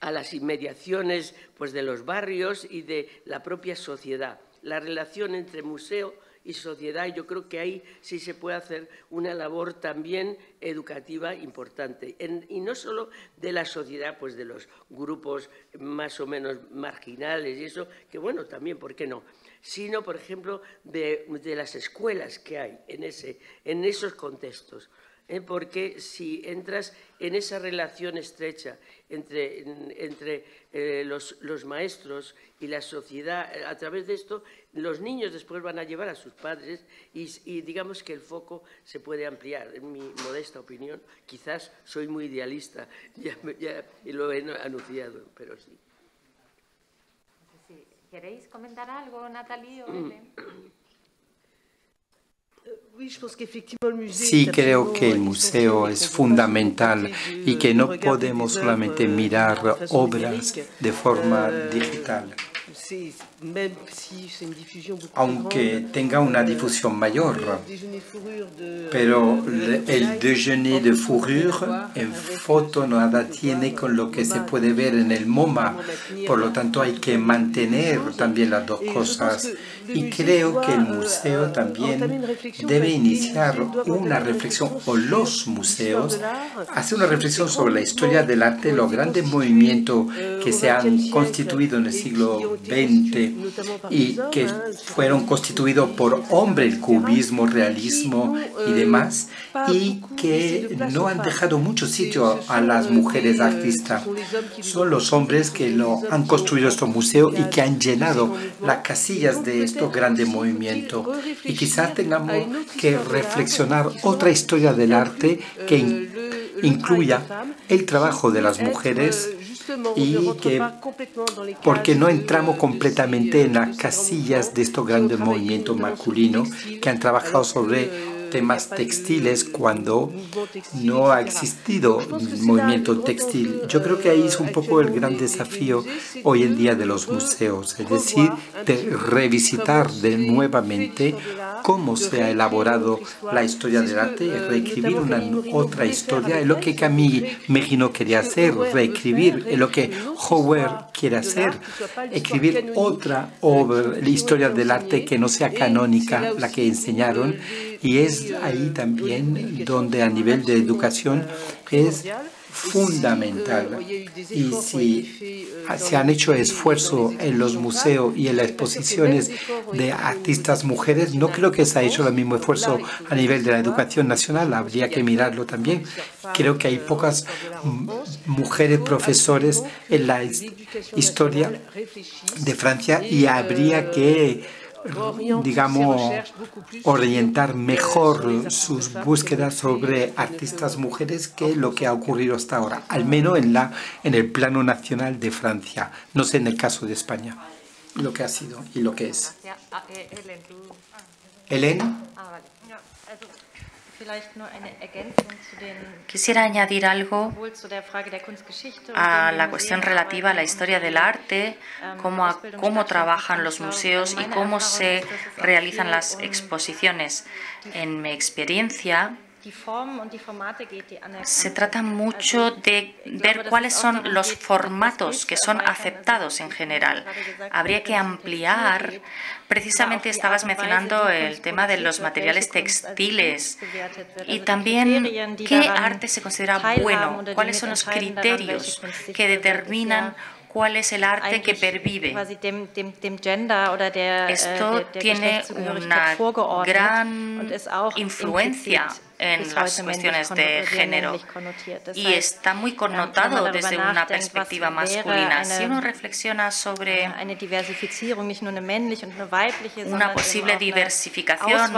a las inmediaciones, pues, de los barrios y de la propia sociedad. La relación entre museo y sociedad, yo creo que ahí sí se puede hacer una labor también educativa importante. Y no solo de la sociedad, pues de los grupos más o menos marginales y eso, que bueno, también, ¿por qué no? Sino, por ejemplo, de las escuelas que hay en esos contextos. Porque si entras en esa relación estrecha entre los maestros y la sociedad, a través de esto, los niños después van a llevar a sus padres y digamos que el foco se puede ampliar. En mi modesta opinión, quizás soy muy idealista, ya lo he anunciado, pero sí. ¿Queréis comentar algo, Natalie o Belén? Sí, creo que el museo es fundamental y que no podemos solamente mirar obras de forma digital. Aunque tenga una difusión mayor, pero el déjeuner de fourrure en foto nada tiene con lo que se puede ver en el MoMA, por lo tanto hay que mantener también las dos cosas. Y creo que el museo también debe iniciar una reflexión, o los museos, hacer una reflexión sobre la historia del arte, los grandes movimientos que se han constituido en el siglo XX y que fueron constituidos por hombres, el cubismo, realismo y demás, y que no han dejado mucho sitio a las mujeres artistas. Son los hombres que han construido estos museos y que han llenado las casillas de estos grandes movimientos. Y quizás tengamos que reflexionar otra historia del arte que incluya el trabajo de las mujeres y que, porque no entramos completamente en las casillas de estos grandes movimientos masculinos que han trabajado sobre temas textiles cuando no ha existido movimiento textil. Yo creo que ahí es un poco el gran desafío hoy en día de los museos, es decir, de revisitar nuevamente cómo se ha elaborado la historia del arte, reescribir otra historia, es lo que Camille Mégino quería hacer, reescribir, es lo que Howard quiere hacer, escribir otra obra, la historia del arte que no sea canónica, la que enseñaron, y es ahí también donde a nivel de educación es fundamental. Y si se han hecho esfuerzos en los museos y en las exposiciones de artistas mujeres, no creo que se ha hecho el mismo esfuerzo a nivel de la educación nacional, habría que mirarlo también. Creo que hay pocas mujeres profesores en la historia de Francia y habría que, digamos, orientar mejor sus búsquedas sobre artistas mujeres que lo que ha ocurrido hasta ahora, al menos en el plano nacional de Francia, no sé en el caso de España, lo que ha sido y lo que es. Hélène. Quisiera añadir algo a la cuestión relativa a la historia del arte, cómo trabajan los museos y cómo se realizan las exposiciones. En mi experiencia, se trata mucho de ver cuáles son los formatos que son aceptados en general. Habría que ampliar, precisamente estabas mencionando el tema de los materiales textiles y también qué arte se considera bueno, cuáles son los criterios que determinan cuál es el arte que pervive. Esto tiene una gran influencia en las cuestiones de género y está muy connotado desde una perspectiva masculina. Si uno reflexiona sobre una posible diversificación,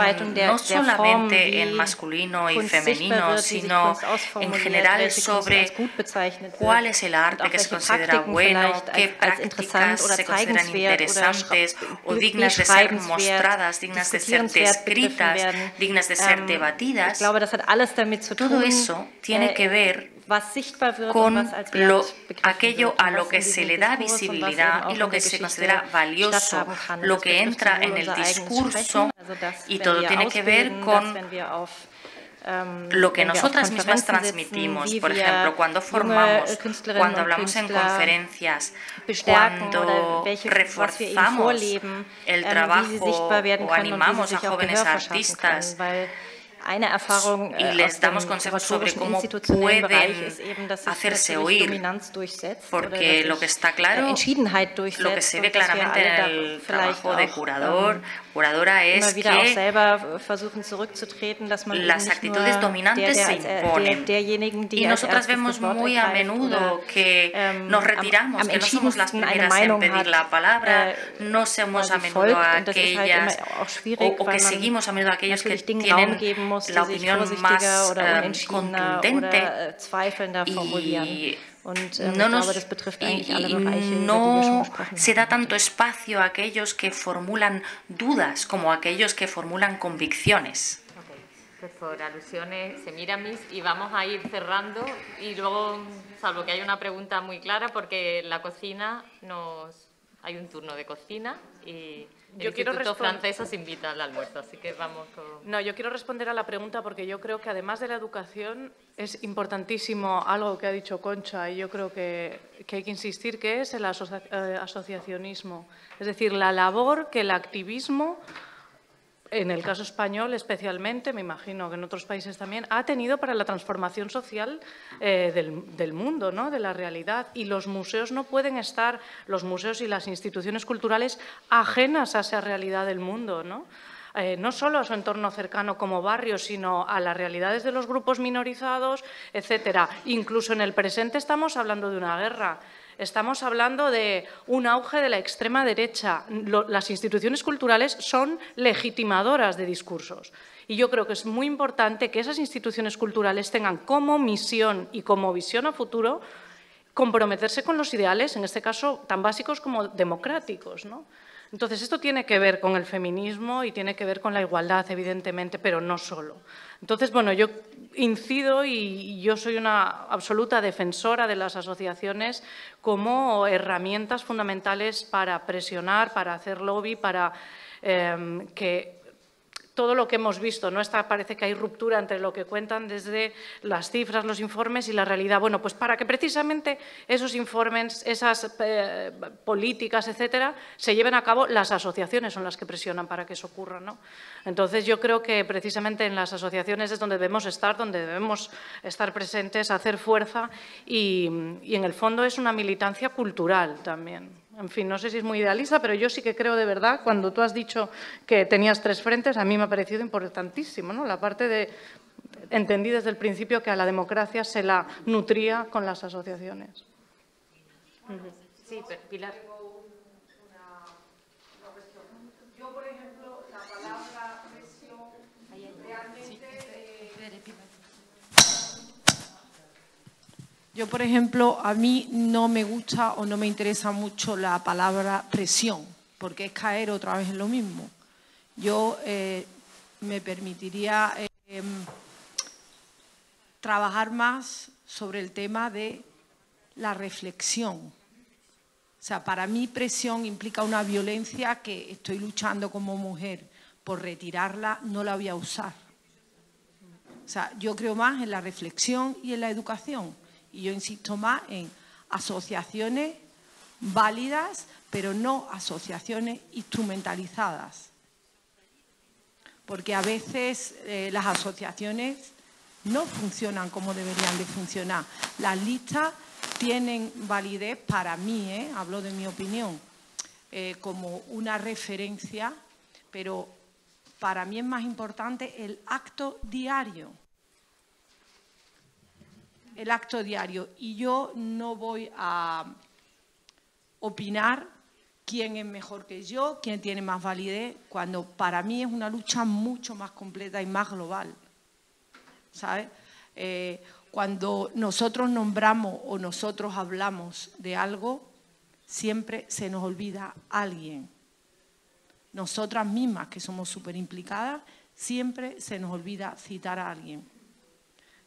no solamente en masculino y femenino, sino en general sobre cuál es el arte que se considera bueno, qué prácticas se consideran interesantes o dignas de ser mostradas, dignas de ser descritas, dignas de ser debatidas. Todo eso tiene que ver con aquello a lo que se le da visibilidad y lo que se considera valioso, lo que entra en el discurso, y todo tiene que ver con lo que nosotras mismas transmitimos. Por ejemplo, cuando formamos, cuando hablamos en conferencias, cuando reforzamos el trabajo o animamos a jóvenes artistas y les damos consejos sobre cómo pueden hacerse oír, porque lo que está claro, lo que se ve claramente en el trabajo de curadora es que las actitudes dominantes se imponen y nosotras vemos muy a menudo que nos retiramos, que no somos las primeras en pedir la palabra, no somos a menudo aquellas o que seguimos a menudo a aquellos que tienen la opinión más contundente y no se da tanto espacio a aquellos que formulan dudas como a aquellos que formulan convicciones. Pues por alusiones se miran y vamos a ir cerrando y luego, salvo que haya una pregunta muy clara, porque en la cocina hay un turno de cocina y el Instituto Francés os invita al almuerzo, así que vamos con... No, yo quiero responder a la pregunta porque yo creo que además de la educación es importantísimo algo que ha dicho Concha y yo creo que hay que insistir, que es el asociacionismo. Es decir, la labor que el activismo, en el caso español especialmente, me imagino que en otros países también, ha tenido para la transformación social del mundo, ¿no?, de la realidad. Y los museos no pueden estar, los museos y las instituciones culturales, ajenas a esa realidad del mundo, ¿no? No solo a su entorno cercano como barrio, sino a las realidades de los grupos minorizados, etcétera. Incluso en el presente estamos hablando de una guerra. Estamos hablando de un auge de la extrema derecha. Las instituciones culturales son legitimadoras de discursos. Y yo creo que es muy importante que esas instituciones culturales tengan como misión y como visión a futuro comprometerse con los ideales, en este caso, tan básicos como democráticos, ¿no? Entonces, esto tiene que ver con el feminismo y tiene que ver con la igualdad, evidentemente, pero no solo. Entonces, bueno, yo incido y yo soy una absoluta defensora de las asociaciones como herramientas fundamentales para presionar, para hacer lobby, para que todo lo que hemos visto, ¿no? Parece que hay ruptura entre lo que cuentan desde las cifras, los informes y la realidad. Bueno, pues para que precisamente esos informes, esas políticas, etcétera, se lleven a cabo, las asociaciones son las que presionan para que eso ocurra, ¿no? Entonces, yo creo que precisamente en las asociaciones es donde debemos estar presentes, hacer fuerza y en el fondo es una militancia cultural también. En fin, no sé si es muy idealista, pero yo sí que creo de verdad, cuando tú has dicho que tenías 3 frentes, a mí me ha parecido importantísimo, ¿no? La parte de, entendí desde el principio que a la democracia se la nutría con las asociaciones. Sí, Pilar. Yo, por ejemplo, la palabra presión realmente... Yo, por ejemplo, a mí no me gusta o no me interesa mucho la palabra presión, porque es caer otra vez en lo mismo. Yo me permitiría trabajar más sobre el tema de la reflexión. O sea, para mí presión implica una violencia que estoy luchando como mujer por retirarla, no la voy a usar. O sea, yo creo más en la reflexión y en la educación. Y yo insisto más en asociaciones válidas, pero no asociaciones instrumentalizadas. Porque a veces las asociaciones no funcionan como deberían de funcionar. Las listas tienen validez para mí, hablo de mi opinión, como una referencia, pero para mí es más importante el acto diario. El acto diario. Y yo no voy a opinar quién es mejor que yo, quién tiene más validez, cuando para mí es una lucha mucho más completa y más global. ¿Sabes? Cuando nosotros nombramos o nosotros hablamos de algo, siempre se nos olvida alguien. Nosotras mismas, que somos súper implicadas, siempre se nos olvida citar a alguien.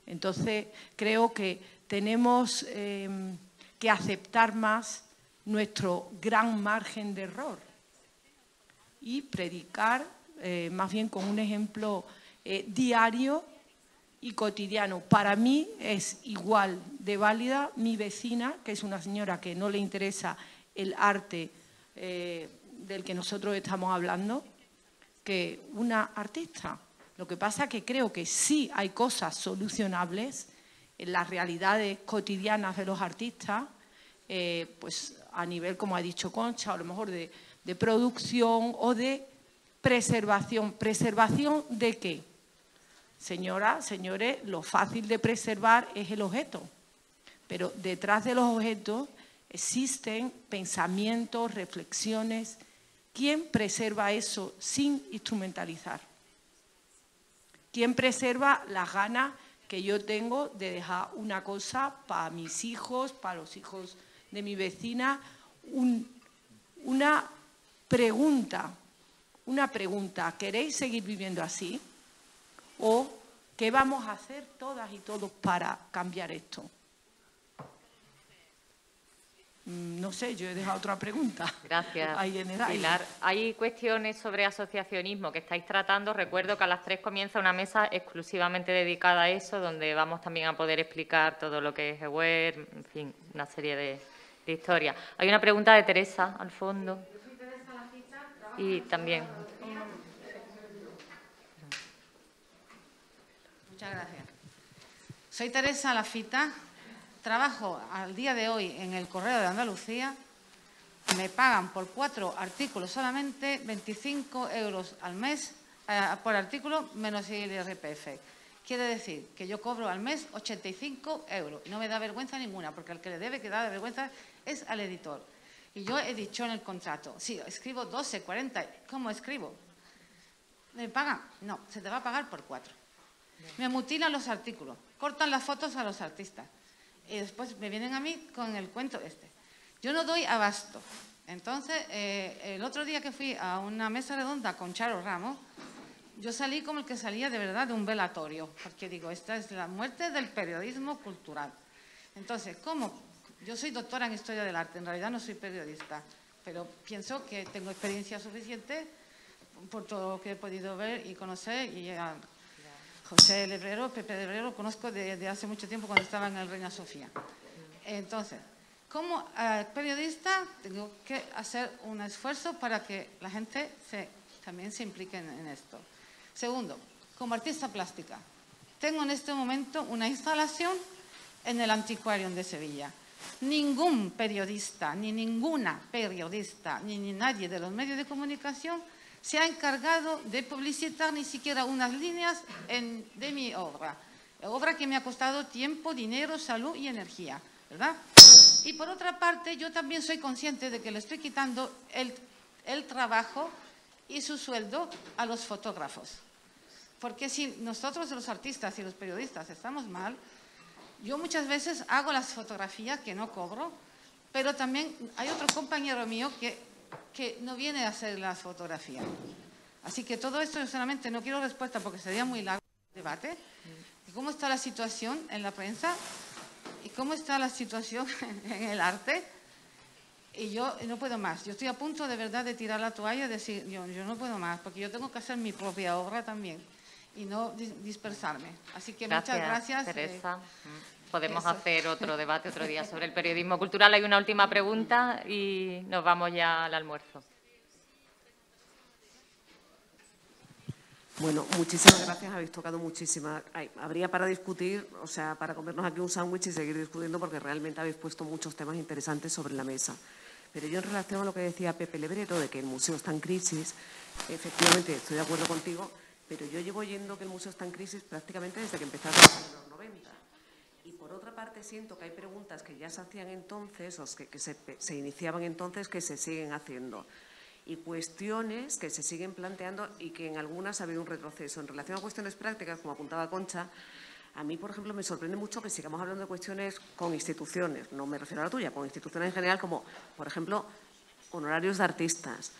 Entonces, creo que tenemos que aceptar más nuestro gran margen de error y predicar más bien con un ejemplo diario y cotidiano. Para mí es igual de válida mi vecina, que es una señora que no le interesa el arte del que nosotros estamos hablando, que una artista. Lo que pasa es que creo que sí hay cosas solucionables en las realidades cotidianas de los artistas, pues a nivel, como ha dicho Concha, a lo mejor de producción o de preservación. ¿Preservación de qué? Señoras, señores, lo fácil de preservar es el objeto, pero detrás de los objetos existen pensamientos, reflexiones. ¿Quién preserva eso sin instrumentalizar? ¿Quién preserva las ganas que yo tengo de dejar una cosa para mis hijos, para los hijos de mi vecina? Una pregunta, ¿queréis seguir viviendo así? ¿O qué vamos a hacer todas y todos para cambiar esto? No sé, yo he dejado otra pregunta. Gracias, ahí en el aire. Pilar. Hay cuestiones sobre asociacionismo que estáis tratando. Recuerdo que a las 3 comienza una mesa exclusivamente dedicada a eso, donde vamos también a poder explicar todo lo que es EWER, en fin, una serie de historias. Hay una pregunta de Teresa, al fondo. Yo soy Teresa Lafita, y también. Muchas gracias. Soy Teresa Lafita. Trabajo al día de hoy en el Correo de Andalucía, me pagan por 4 artículos solamente 25 euros al mes por artículo menos el IRPF. Quiere decir que yo cobro al mes 85 euros y no me da vergüenza ninguna, porque al que le debe quedar de vergüenza es al editor. Y yo he dicho en el contrato, sí, escribo 12, 40, ¿cómo escribo? ¿Me pagan? No, se te va a pagar por 4. Me mutilan los artículos, cortan las fotos a los artistas. Y después me vienen a mí con el cuento este. Yo no doy abasto. Entonces, el otro día que fui a una mesa redonda con Charo Ramos, yo salí como el que salía de verdad de un velatorio, porque digo, esta es la muerte del periodismo cultural. Entonces, ¿cómo? Yo soy doctora en Historia del Arte, en realidad no soy periodista, pero pienso que tengo experiencia suficiente por todo lo que he podido ver y conocer, y a José Lebrero, Pepe Lebrero, conozco de hace mucho tiempo cuando estaba en el Reina Sofía. Entonces, como periodista tengo que hacer un esfuerzo para que la gente también se implique en esto. Segundo, como artista plástica, tengo en este momento una instalación en el Antiquarium de Sevilla. Ningún periodista, ni ninguna periodista, ni nadie de los medios de comunicación se ha encargado de publicitar ni siquiera unas líneas de mi obra. Obra que me ha costado tiempo, dinero, salud y energía, ¿verdad? Y por otra parte, yo también soy consciente de que le estoy quitando el trabajo y su sueldo a los fotógrafos. Porque si nosotros los artistas y los periodistas estamos mal, yo muchas veces hago las fotografías que no cobro, pero también hay otro compañero mío que no viene a hacer las fotografías. Así que todo esto, yo solamente no quiero respuesta porque sería muy largo el debate. ¿Cómo está la situación en la prensa? ¿Y cómo está la situación en el arte? Y yo no puedo más. Yo estoy a punto de verdad de tirar la toalla y decir, yo no puedo más, porque yo tengo que hacer mi propia obra también y no dispersarme. Así que muchas gracias. Teresa. Podemos hacer otro debate otro día sobre el periodismo cultural. Hay una última pregunta y nos vamos ya al almuerzo. Bueno, muchísimas gracias. Habéis tocado muchísimas. Habría para discutir, o sea, para comernos aquí un sándwich y seguir discutiendo, porque realmente habéis puesto muchos temas interesantes sobre la mesa. Pero yo, en relación a lo que decía Pepe Lebrero, de que el museo está en crisis, efectivamente estoy de acuerdo contigo, pero yo llevo oyendo que el museo está en crisis prácticamente desde que empezaron en los 90. Y por otra parte siento que hay preguntas que ya se hacían entonces, o que se iniciaban entonces, que se siguen haciendo. Y cuestiones que se siguen planteando y que en algunas ha habido un retroceso. En relación a cuestiones prácticas, como apuntaba Concha, a mí, por ejemplo, me sorprende mucho que sigamos hablando de cuestiones con instituciones, no me refiero a la tuya, con instituciones en general como, por ejemplo, honorarios de artistas,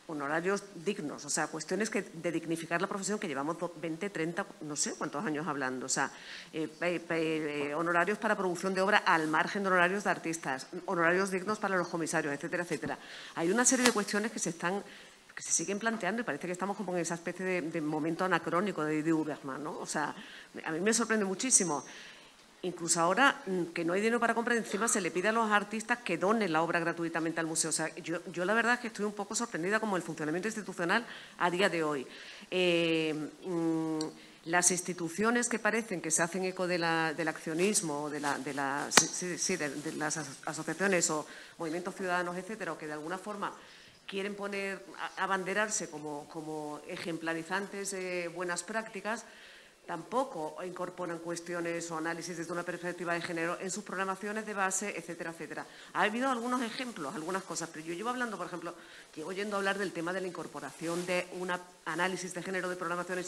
honorarios dignos, o sea, cuestiones de dignificar la profesión que llevamos 20, 30, no sé cuántos años hablando, o sea, honorarios para producción de obra al margen de honorarios de artistas, honorarios dignos para los comisarios, etcétera, etcétera. Hay una serie de cuestiones que se siguen planteando y parece que estamos como en esa especie de momento anacrónico de Uberman, ¿no? O sea, a mí me sorprende muchísimo. Incluso ahora que no hay dinero para comprar, encima se le pide a los artistas que donen la obra gratuitamente al museo. O sea, yo la verdad es que estoy un poco sorprendida como el funcionamiento institucional a día de hoy. Las instituciones que parecen que se hacen eco del accionismo, de las asociaciones o movimientos ciudadanos, etcétera, o que de alguna forma quieren abanderarse como ejemplarizantes de buenas prácticas, tampoco incorporan cuestiones o análisis desde una perspectiva de género en sus programaciones de base, etcétera, etcétera. Ha habido algunos ejemplos, algunas cosas, pero yo llevo hablando, por ejemplo, llevo oyendo hablar del tema de la incorporación de un análisis de género de programaciones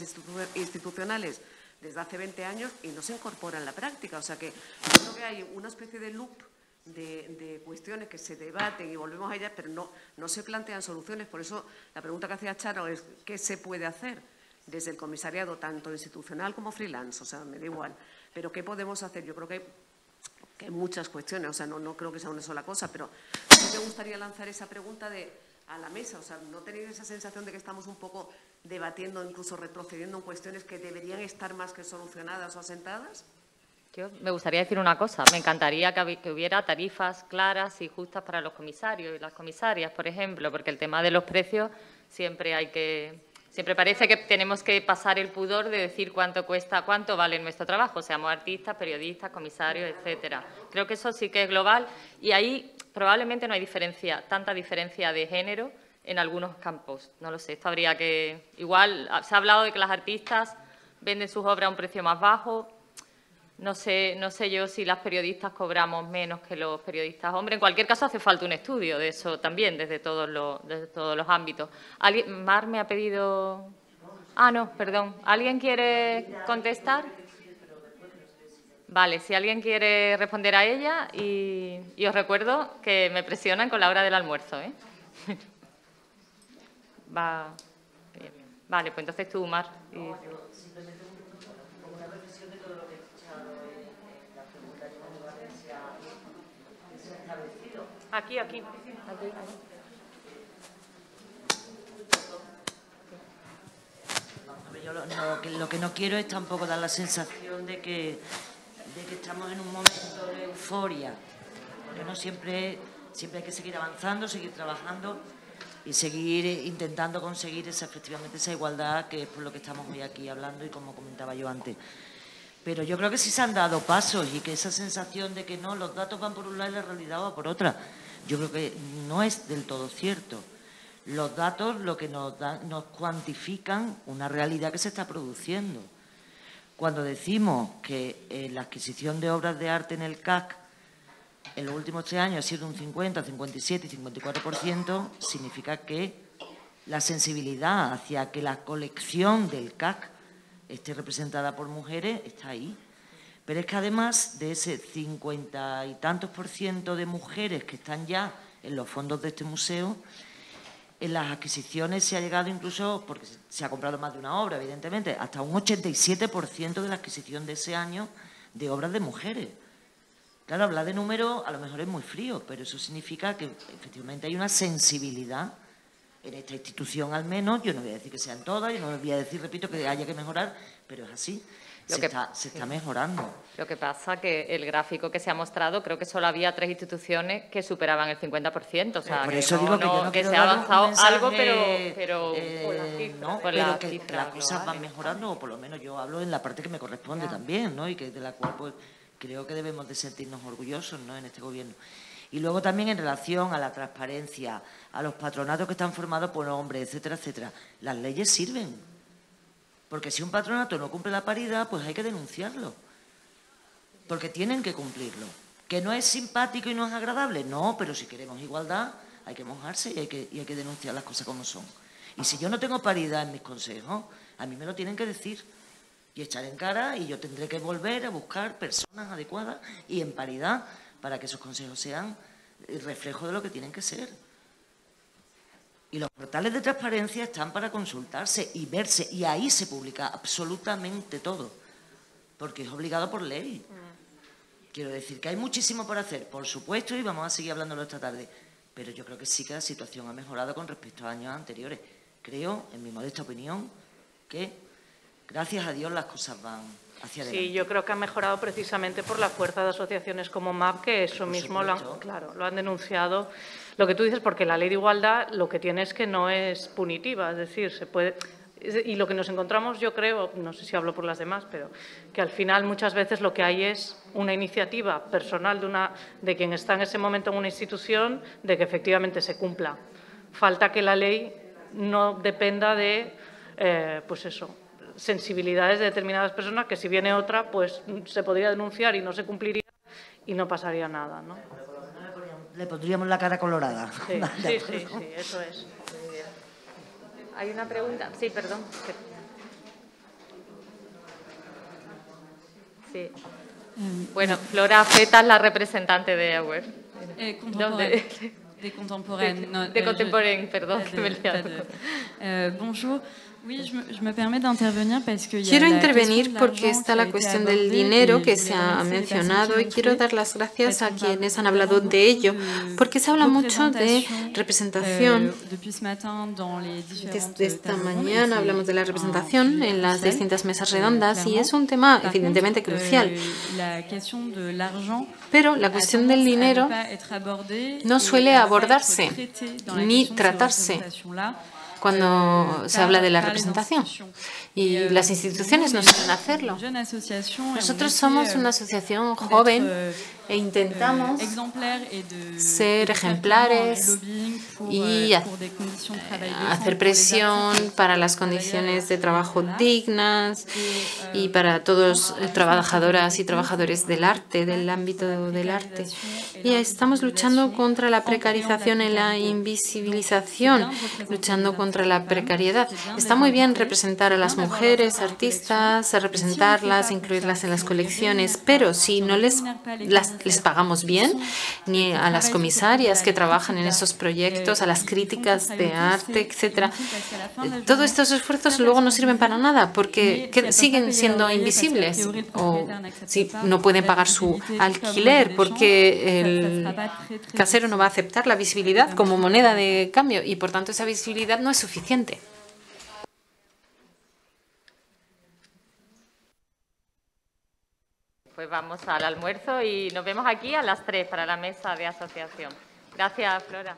institucionales desde hace 20 años y no se incorpora en la práctica. O sea que yo creo que hay una especie de loop de cuestiones que se debaten y volvemos a ellas, pero no se plantean soluciones. Por eso la pregunta que hacía Charo es ¿qué se puede hacer desde el comisariado, tanto institucional como freelance? O sea, me da igual. Pero ¿qué podemos hacer? Yo creo que hay muchas cuestiones, o sea, no creo que sea una sola cosa, pero sí me gustaría lanzar esa pregunta a la mesa. O sea, ¿no tenéis esa sensación de que estamos un poco debatiendo, incluso retrocediendo en cuestiones que deberían estar más que solucionadas o asentadas? Yo me gustaría decir una cosa. Me encantaría que hubiera tarifas claras y justas para los comisarios y las comisarias, por ejemplo, porque el tema de los precios siempre parece que tenemos que pasar el pudor de decir cuánto cuesta, cuánto vale nuestro trabajo, seamos artistas, periodistas, comisarios, etcétera. Creo que eso sí que es global y ahí probablemente no hay tanta diferencia de género en algunos campos. No lo sé, esto habría que... Igual se ha hablado de que las artistas venden sus obras a un precio más bajo. No sé yo si las periodistas cobramos menos que los periodistas hombres. En cualquier caso, hace falta un estudio de eso también, desde todos los ámbitos. Mar me ha pedido... Ah, no, perdón. ¿Alguien quiere contestar? Vale, si alguien quiere responder a ella, y os recuerdo que me presionan con la hora del almuerzo, ¿eh? Vale, pues entonces tú, Mar. Aquí. yo lo que no quiero es tampoco dar la sensación de que estamos en un momento de euforia, porque no siempre hay que seguir avanzando, seguir trabajando y seguir intentando conseguir efectivamente esa igualdad, que es por lo que estamos hoy aquí hablando y como comentaba yo antes. Pero yo creo que sí se han dado pasos y que esa sensación de que no, los datos van por un lado y la realidad va por otra, yo creo que no es del todo cierto. Los datos lo que nos cuantifican una realidad que se está produciendo. Cuando decimos que la adquisición de obras de arte en el CAC en los últimos 3 años ha sido un 50, 57 y 54%, significa que la sensibilidad hacia que la colección del CAC esté representada por mujeres está ahí. Pero es que además de ese 50 y tantos % de mujeres que están ya en los fondos de este museo, en las adquisiciones se ha llegado incluso, porque se ha comprado más de una obra, evidentemente, hasta un 87% de la adquisición de ese año de obras de mujeres. Claro, hablar de números a lo mejor es muy frío, pero eso significa que efectivamente hay una sensibilidad en esta institución al menos. Yo no voy a decir que sean todas, yo no voy a decir, repito, que haya que mejorar, pero es así. Se está mejorando. Lo que pasa que el gráfico que se ha mostrado, creo que solo había 3 instituciones que superaban el 50%. O sea, por eso digo que yo no que quiero se ha dar avanzado mensaje, algo, pero pero que las cosas van mejorando, o por lo menos yo hablo en la parte que me corresponde también, ¿no? Y que de la cual pues creo que debemos de sentirnos orgullosos, ¿no?, en este gobierno. Y luego también en relación a la transparencia, a los patronatos que están formados por hombres, etcétera, etcétera. Las leyes sirven. Porque si un patronato no cumple la paridad, pues hay que denunciarlo. Porque tienen que cumplirlo. ¿Que no es simpático y no es agradable? No, pero si queremos igualdad hay que mojarse y hay que denunciar las cosas como son. Y si yo no tengo paridad en mis consejos, a mí me lo tienen que decir y echar en cara, y yo tendré que volver a buscar personas adecuadas y en paridad para que esos consejos sean el reflejo de lo que tienen que ser. Y los portales de transparencia están para consultarse y verse, y ahí se publica absolutamente todo, porque es obligado por ley. Quiero decir que hay muchísimo por hacer, por supuesto, y vamos a seguir hablándolo esta tarde, pero yo creo que sí que la situación ha mejorado con respecto a años anteriores. Creo, en mi modesta opinión, que gracias a Dios las cosas van hacia adelante. Sí, yo creo que ha mejorado precisamente por la fuerza de asociaciones como MAP, que eso mismo lo han denunciado. Lo que tú dices, porque la ley de igualdad lo que tiene es que no es punitiva, es decir, se puede. Y lo que nos encontramos, yo creo, no sé si hablo por las demás, pero que al final muchas veces lo que hay es una iniciativa personal de quien está en ese momento en una institución de que efectivamente se cumpla. Falta que la ley no dependa de, pues eso, sensibilidades de determinadas personas, que si viene otra, pues se podría denunciar y no se cumpliría y no pasaría nada, ¿no? Le pondríamos la cara colorada. Sí, sí, eso es. Hay una pregunta. Sí, perdón. Sí. Bueno, Flora Feta es la representante de AWER. De Contemporaine. De Contemporaine, perdón, que me he liado. Bonjour. Quiero intervenir porque está la cuestión del dinero que se ha mencionado y quiero dar las gracias a quienes han hablado de ello, porque se habla mucho de representación. Desde esta mañana hablamos de la representación en las distintas mesas redondas y es un tema evidentemente crucial. Pero la cuestión del dinero no suele abordarse ni tratarse cuando se habla de la representación. Y las instituciones no suelen hacerlo. Nosotros somos una asociación joven e intentamos ser ejemplares y hacer presión para las condiciones de trabajo dignas y para todos trabajadoras y trabajadores del arte, del ámbito del arte. Y estamos luchando contra la precarización y la invisibilización, luchando contra la precariedad. Está muy bien representar a las mujeres artistas, representarlas, incluirlas en las colecciones, pero si no les pagamos bien, ni a las comisarias que trabajan en esos proyectos, a las críticas de arte, etcétera, todos estos esfuerzos luego no sirven para nada porque siguen siendo invisibles, o si no pueden pagar su alquiler porque el casero no va a aceptar la visibilidad como moneda de cambio y por tanto esa visibilidad no es suficiente. pues vamos al almuerzo y nos vemos aquí a las 3 para la mesa de asociación. Gracias, Flora.